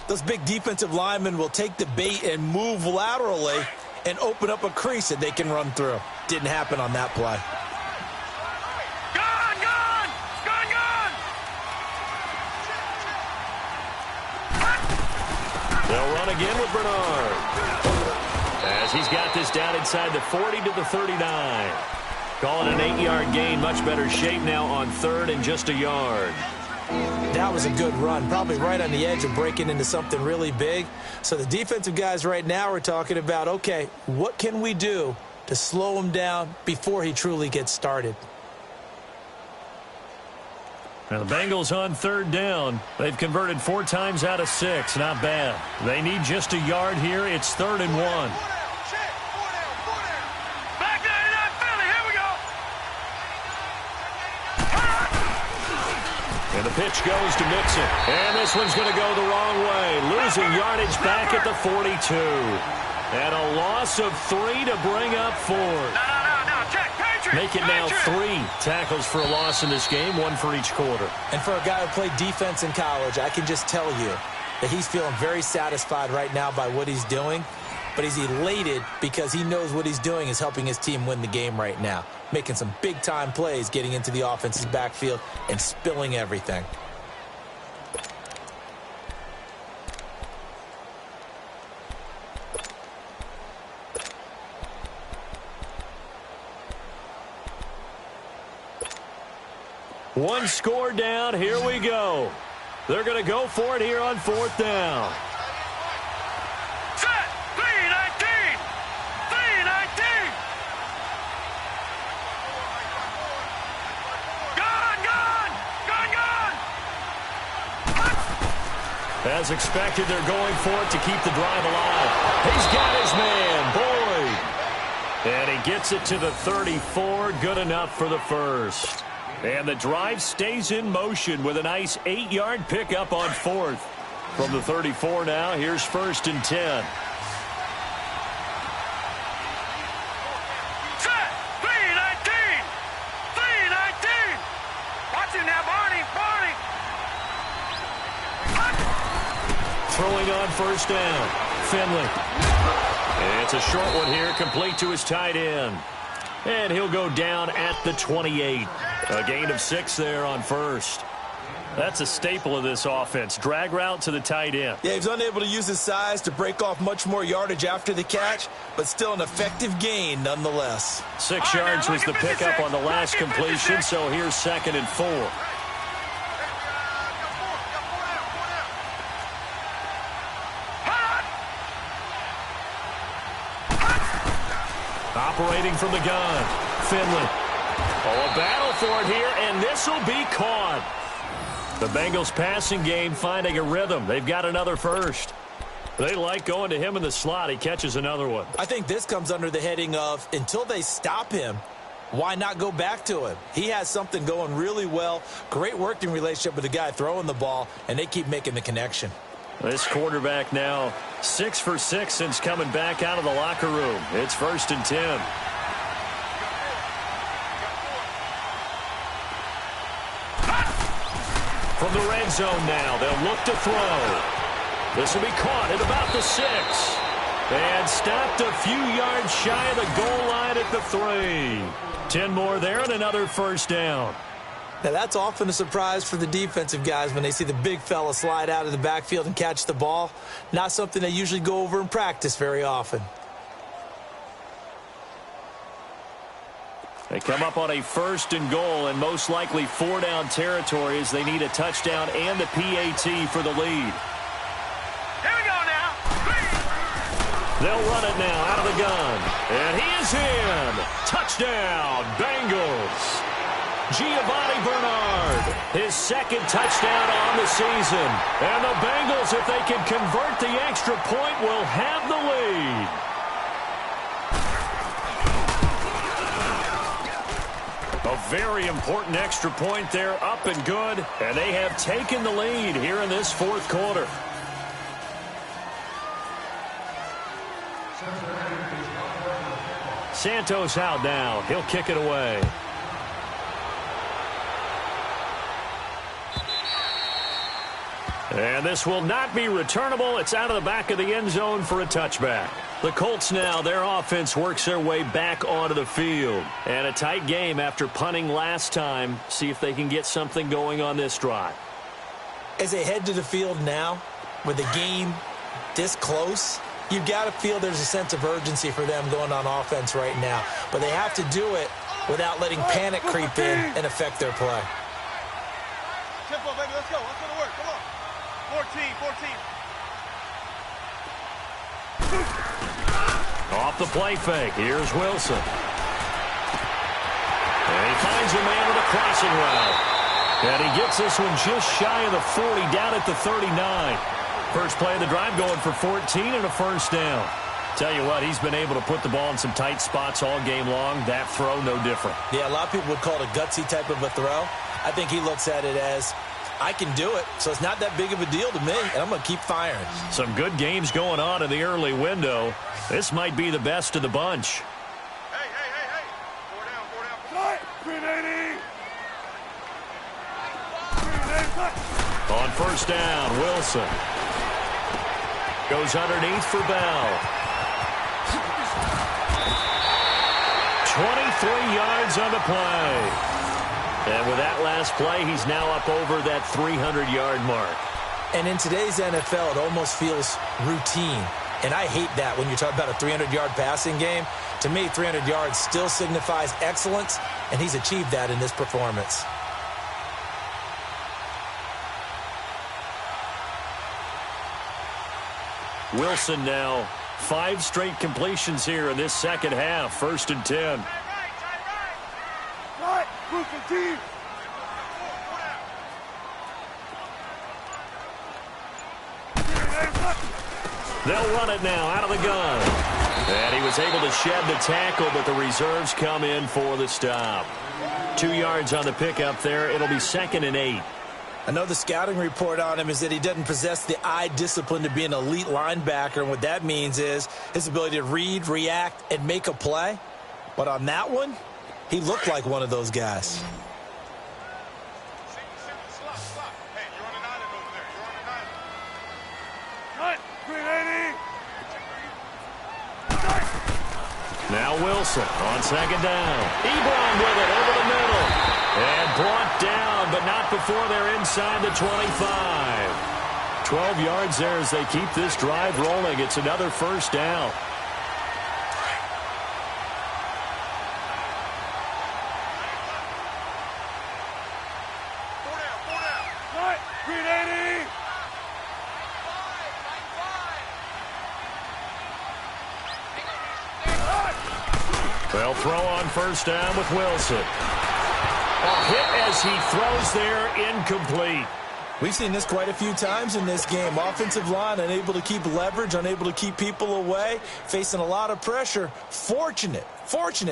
those big defensive linemen will take the bait and move laterally and open up a crease that they can run through. Didn't happen on that play. Gun! Gun! Gun! Gun! They'll run again with Bernard. As he's got this down inside the 40 to the 39. Calling an 8-yard gain. Much better shape now on 3rd and just a yard. That was a good run. Probably right on the edge of breaking into something really big. So the defensive guys right now are talking about, okay, what can we do to slow him down before he truly gets started? Now the Bengals on 3rd down. They've converted 4 times out of 6. Not bad. They need just a yard here. It's 3rd and 1. And the pitch goes to Mixon. And this one's going to go the wrong way. Losing yardage back at the 42. And a loss of 3 to bring up 4. Make it now 3 tackles for a loss in this game, 1 for each quarter. And for a guy who played defense in college, I can just tell you that he's feeling very satisfied right now by what he's doing. But he's elated because he knows what he's doing is helping his team win the game right now. Making some big-time plays, getting into the offense's backfield, and spilling everything. One score down. Here we go. They're going to go for it here on 4th down. Set! 3-19! 3-19! Gone! As expected, they're going for it to keep the drive alive. He's got his man, Boyd. And he gets it to the 34. Good enough for the first. And the drive stays in motion with a nice 8-yard pickup on 4th. From the 34 now, here's 1st and 10. Set! 3-19! 3-19! Watch him now, Barney! Throwing on 1st down. Finley. And it's a short one here, complete to his tight end. And he'll go down at the 28. A gain of 6 there on 1st. That's a staple of this offense. Drag route to the tight end. Yeah, he's unable to use his size to break off much more yardage after the catch, but still an effective gain nonetheless. 6 yards was the pickup on the last completion, so here's 2nd and 4. Operating from the gun, Finley. Oh, a battle for it here, and this will be caught. The Bengals passing game finding a rhythm. They've got another first. They like going to him in the slot. He catches another one. I think this comes under the heading of until they stop him, why not go back to him? He has something going really well. Great working relationship with the guy throwing the ball, and they keep making the connection. This quarterback now 6 for 6 since coming back out of the locker room. It's 1st and 10. From the red zone now, they'll look to throw. This will be caught at about the 6. And stopped a few yards shy of the goal line at the 3. 10 more there and another 1st down. Now, that's often a surprise for the defensive guys when they see the big fella slide out of the backfield and catch the ball. Not something they usually go over in practice very often. They come up on a 1st and goal and most likely 4-down territory as they need a touchdown and the PAT for the lead. Here we go now! They'll run it now out of the gun. And he is in. Touchdown, Bengals. Giovanni Bernard, his 2nd touchdown on the season. And the Bengals, if they can convert the extra point, will have the lead. A very important extra point there, up and good. And they have taken the lead here in this 4th quarter. Santos out now. He'll kick it away. And this will not be returnable. It's out of the back of the end zone for a touchback. The Colts now, their offense works their way back onto the field. And a tight game after punting last time. See if they can get something going on this drive. As they head to the field now, with the game this close, you've got to feel there's a sense of urgency for them going on offense right now. But they have to do it without letting panic creep in and affect their play. Tempo, baby, let's go. Let's go to work. Come on. 14. Off the play fake. Here's Wilson. And he finds a man with a crossing route. And he gets this one just shy of the 40, down at the 39. First play of the drive going for 14 and a 1st down. Tell you what, he's been able to put the ball in some tight spots all game long. That throw, no different. Yeah, a lot of people would call it a gutsy type of a throw. I think he looks at it as I can do it, so it's not that big of a deal to me, and I'm going to keep firing. Some good games going on in the early window. This might be the best of the bunch. Hey. 4 down. 380. On first down, Wilson goes underneath for Bell. 23 yards on the play. And with that last play, he's now up over that 300-yard mark. And in today's NFL, it almost feels routine. And I hate that when you talk about a 300-yard passing game. To me, 300 yards still signifies excellence, and he's achieved that in this performance. Wilson now 5 straight completions here in this second half. 1st and 10. Right. Move the team. They'll run it now out of the gun. And he was able to shed the tackle, but the reserves come in for the stop. 2 yards on the pickup there. It'll be 2nd and 8. I know the scouting report on him is that he doesn't possess the eye discipline to be an elite linebacker, and what that means is his ability to read, react, and make a play. But on that one, he looked like one of those guys. Slot. Hey, you're on an island over there. You're on an island. Right. 380. Now Wilson on 2nd down. Ebron with it over the middle. And brought down, but not before they're inside the 25. 12 yards there as they keep this drive rolling. It's another first down. Four down. Right. 380. They'll throw on first down with Wilson. A hit as he throws there, incomplete. We've seen this quite a few times in this game. Offensive line unable to keep leverage, unable to keep people away, facing a lot of pressure. Fortunate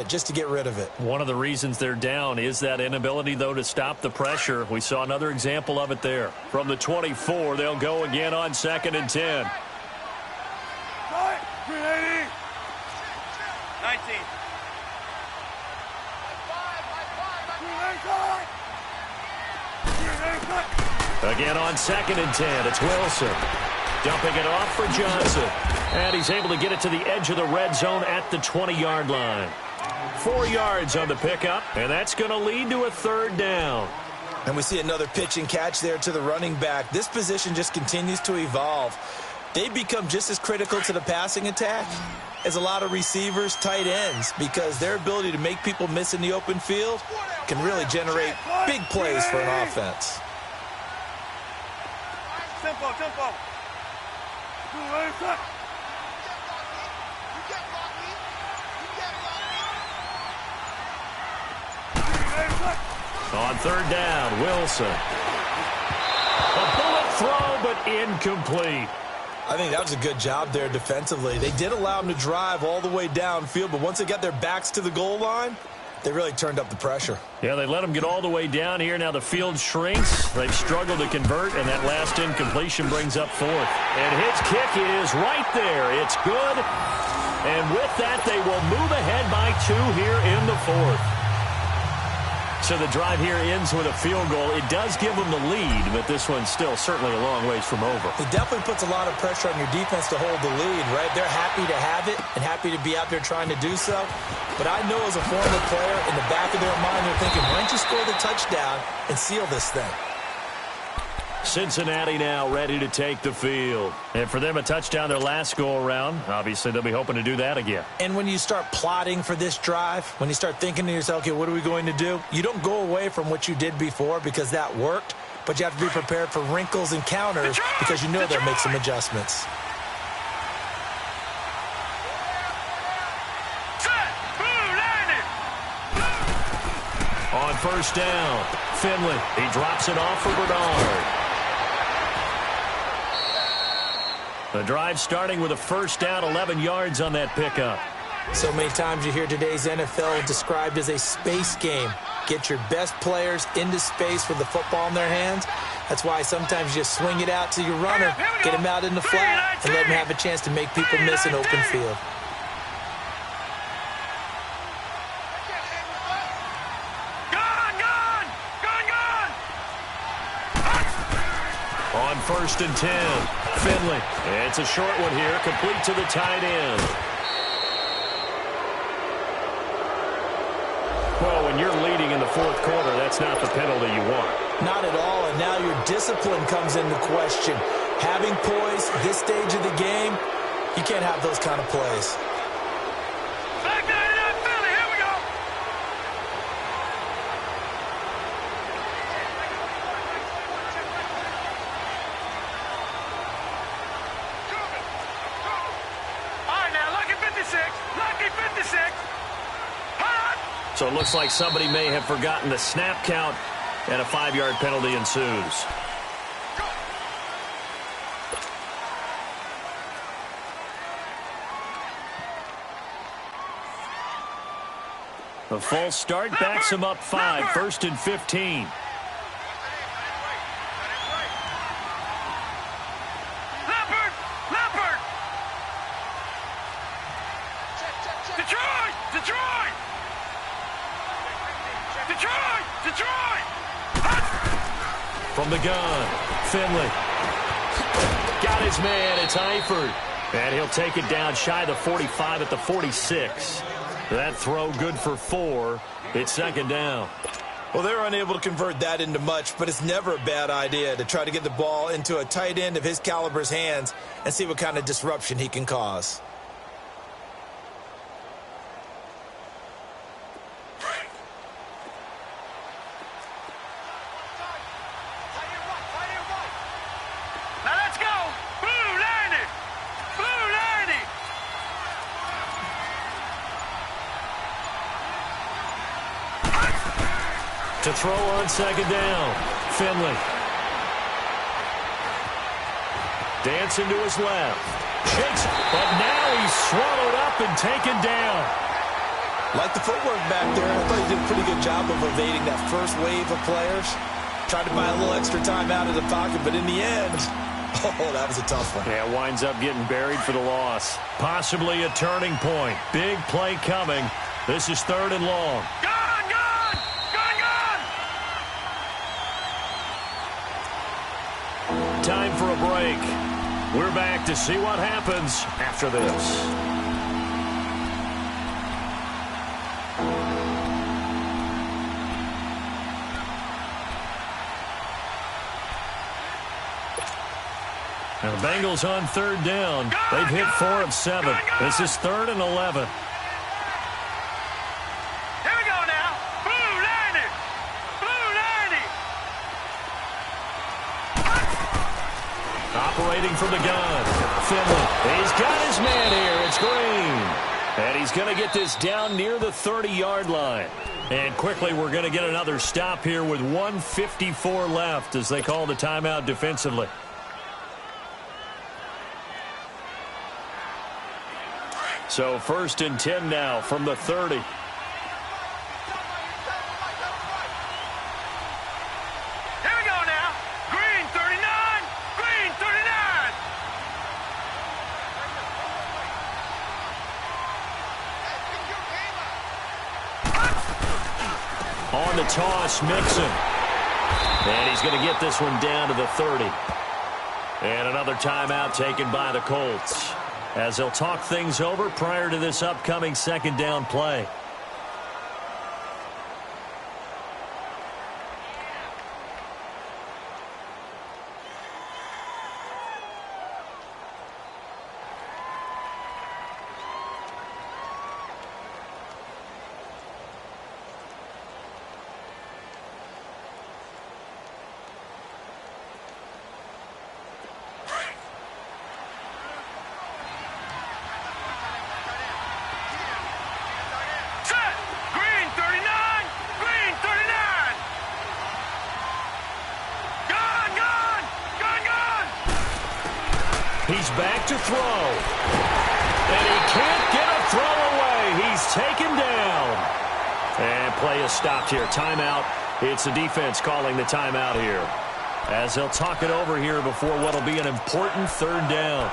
just to get rid of it. One of the reasons they're down is that inability, though, to stop the pressure. We saw another example of it there. From the 24, they'll go again on 2nd and 10. 380. 19. Again on 2nd and 10, it's Wilson. Dumping it off for Johnson. And he's able to get it to the edge of the red zone at the 20-yard line. 4 yards on the pickup, and that's going to lead to a 3rd down. And we see another pitch and catch there to the running back. This position just continues to evolve. They become just as critical to the passing attack as a lot of receivers, tight ends, because their ability to make people miss in the open field can really generate big plays for an offense. Tempo. On 3rd down, Wilson. A bullet throw, but incomplete. I think that was a good job there defensively. They did allow them to drive all the way downfield, but once they got their backs to the goal line, they really turned up the pressure. Yeah, they let them get all the way down here. Now the field shrinks. They've struggled to convert, and that last incompletion brings up 4th. And his kick is right there. It's good. And with that, they will move ahead by 2 here in the 4th. So the drive here ends with a field goal. It does give them the lead, but this one's still certainly a long ways from over. It definitely puts a lot of pressure on your defense to hold the lead, right? They're happy to have it and happy to be out there trying to do so. But I know as a former player, in the back of their mind, they're thinking, why don't you score the touchdown and seal this thing? Cincinnati now ready to take the field. And for them, a touchdown their last go-around. Obviously, they'll be hoping to do that again. And when you start plotting for this drive, when you start thinking to yourself, okay, what are we going to do? You don't go away from what you did before because that worked, but you have to be prepared for wrinkles and counters because you know they'll make some adjustments. On first down, Finley. He drops it off for Bernard. The drive starting with a first down, 11 yards on that pickup. So many times you hear today's NFL described as a space game. Get your best players into space with the football in their hands. That's why sometimes you just swing it out to your runner, get him out in the flat, and let him have a chance to make people miss an open field. On 1st and 10, Finley. It's a short one here, complete to the tight end. Well, when you're leading in the fourth quarter, that's not the penalty you want. Not at all, and now your discipline comes into question. Having poise this stage of the game, you can't have those kind of plays. Back there to that Philly. Here we go. All right, now, lucky 56. Lucky 56. So it looks like somebody may have forgotten the snap count, and a 5-yard penalty ensues. A false start backs him up 5, 1st and 15. From the gun, Finley. Got his man, it's Eifert. And he'll take it down shy of the 45 at the 46. That throw good for 4. It's 2nd down. Well, they're unable to convert that into much, but it's never a bad idea to try to get the ball into a tight end of his caliber's hands and see what kind of disruption he can cause. To throw on 2nd down, Finley. Dancing to his left. Shakes, but now he's swallowed up and taken down. Like the footwork back there, I thought he did a pretty good job of evading that first wave of players. Tried to buy a little extra time out of the pocket, but in the end, oh, that was a tough one. Yeah, winds up getting buried for the loss. Possibly a turning point. Big play coming. This is 3rd and long. Time for a break. We're back to see what happens after this. Now the Bengals on 3rd down. They've hit 4 of 7. This is 3rd and 11. Operating from the gun, Finley. He's got his man here. It's Green. And he's going to get this down near the 30-yard line. And quickly, we're going to get another stop here with 1:54 left as they call the timeout defensively. So 1st and 10 now from the 30. On the toss, Mixon. And he's going to get this one down to the 30. And another timeout taken by the Colts as they'll talk things over prior to this upcoming 2nd down play. He's back to throw. And he can't get a throw away. he's taken down. And play is stopped here. Timeout. It's the defense calling the timeout here, as they'll talk it over here before what will be an important third down.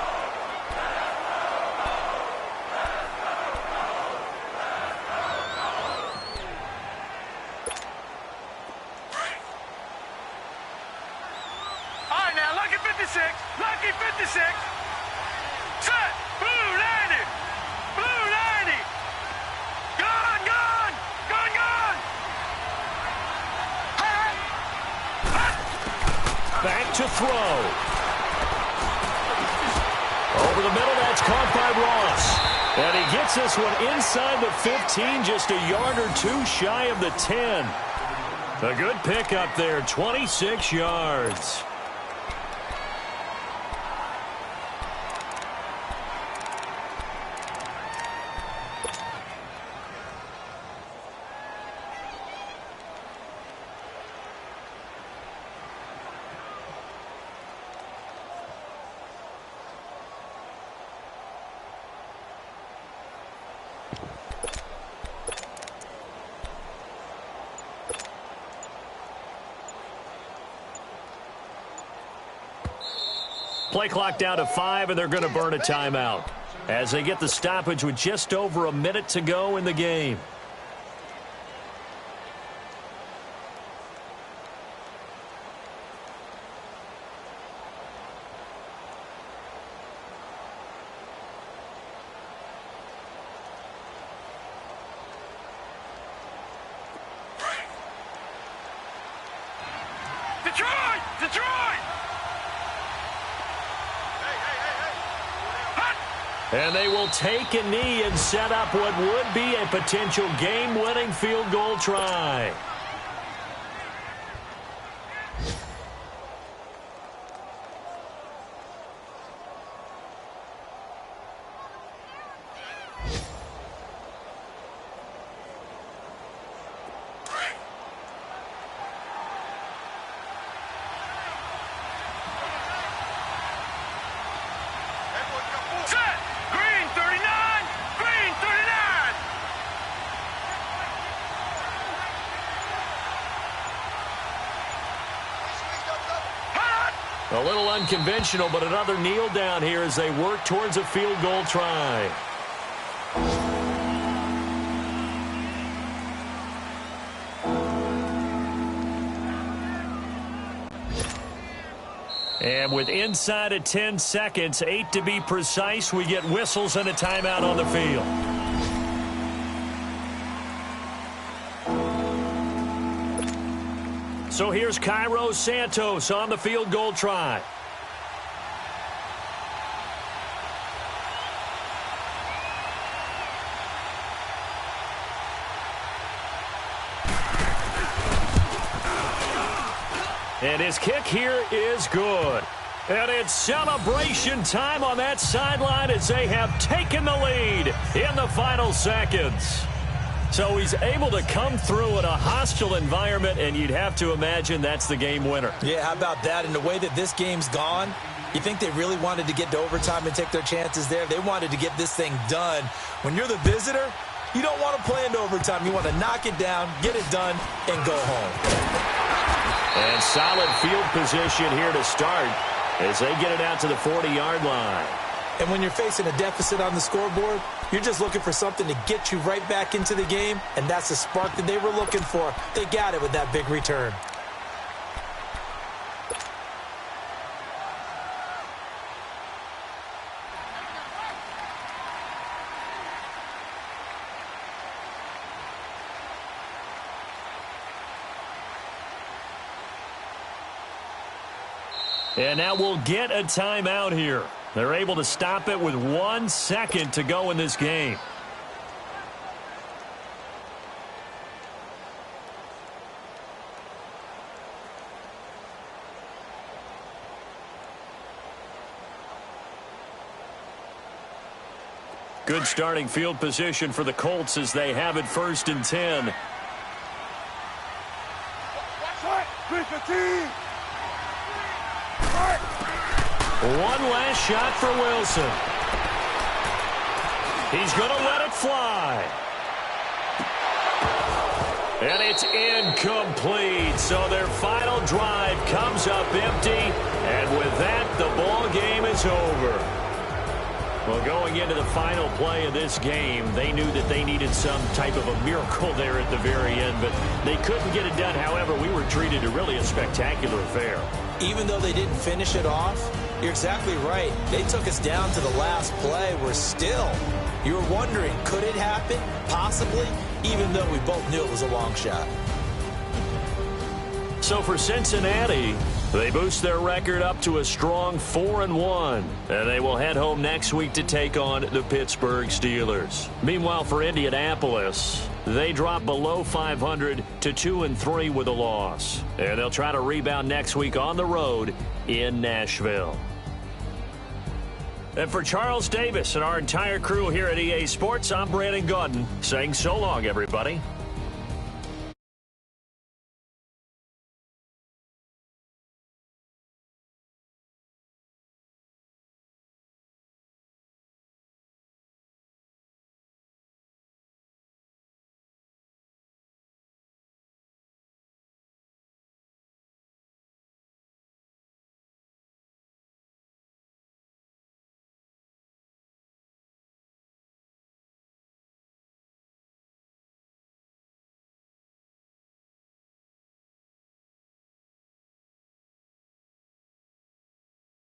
All right, now, lucky 56. Lucky 56. Set. Blue 90. Blue 90. Gone, gone. Gone, gone. Back to throw. Over the middle, that's caught by Ross. And he gets this one inside the 15, just a yard or two shy of the 10. A good pickup there, 26 yards. Play clock down to 5, and they're going to burn a timeout as they get the stoppage with just over a minute to go in the game. Detroit! Detroit! And they will take a knee and set up what would be a potential game-winning field goal try. A little unconventional, but another kneel down here as they work towards a field goal try. And with inside of 10 seconds, 8 to be precise, we get whistles and a timeout on the field. So here's Cairo Santos on the field goal try. And his kick here is good. And it's celebration time on that sideline as they have taken the lead in the final seconds. So he's able to come through in a hostile environment, and you'd have to imagine that's the game winner. Yeah, how about that? And the way that this game's gone, you think they really wanted to get to overtime and take their chances there? They wanted to get this thing done. When you're the visitor, you don't want to play into overtime. You want to knock it down, get it done, and go home. And solid field position here to start as they get it out to the 40-yard line. And when you're facing a deficit on the scoreboard, you're just looking for something to get you right back into the game, and that's the spark that they were looking for. They got it with that big return. And now we'll get a timeout here. They're able to stop it with 1 second to go in this game. Good starting field position for the Colts as they have it 1st and 10. Watch 315. One last shot for Wilson. He's going to let it fly. And it's incomplete. So their final drive comes up empty. And with that, the ball game is over. Well, going into the final play of this game, they knew that they needed some type of a miracle there at the very end, but they couldn't get it done. However, we were treated to really a spectacular affair. Even though they didn't finish it off, you're exactly right. They took us down to the last play. We're still, you were wondering, could it happen? Possibly, even though we both knew it was a long shot. So for Cincinnati, they boost their record up to a strong 4-1, and they will head home next week to take on the Pittsburgh Steelers. Meanwhile, for Indianapolis, they drop below 500 to 2-3 with a loss, and they'll try to rebound next week on the road in Nashville. And for Charles Davis and our entire crew here at EA Sports, I'm Brandon Gaudin saying so long, everybody.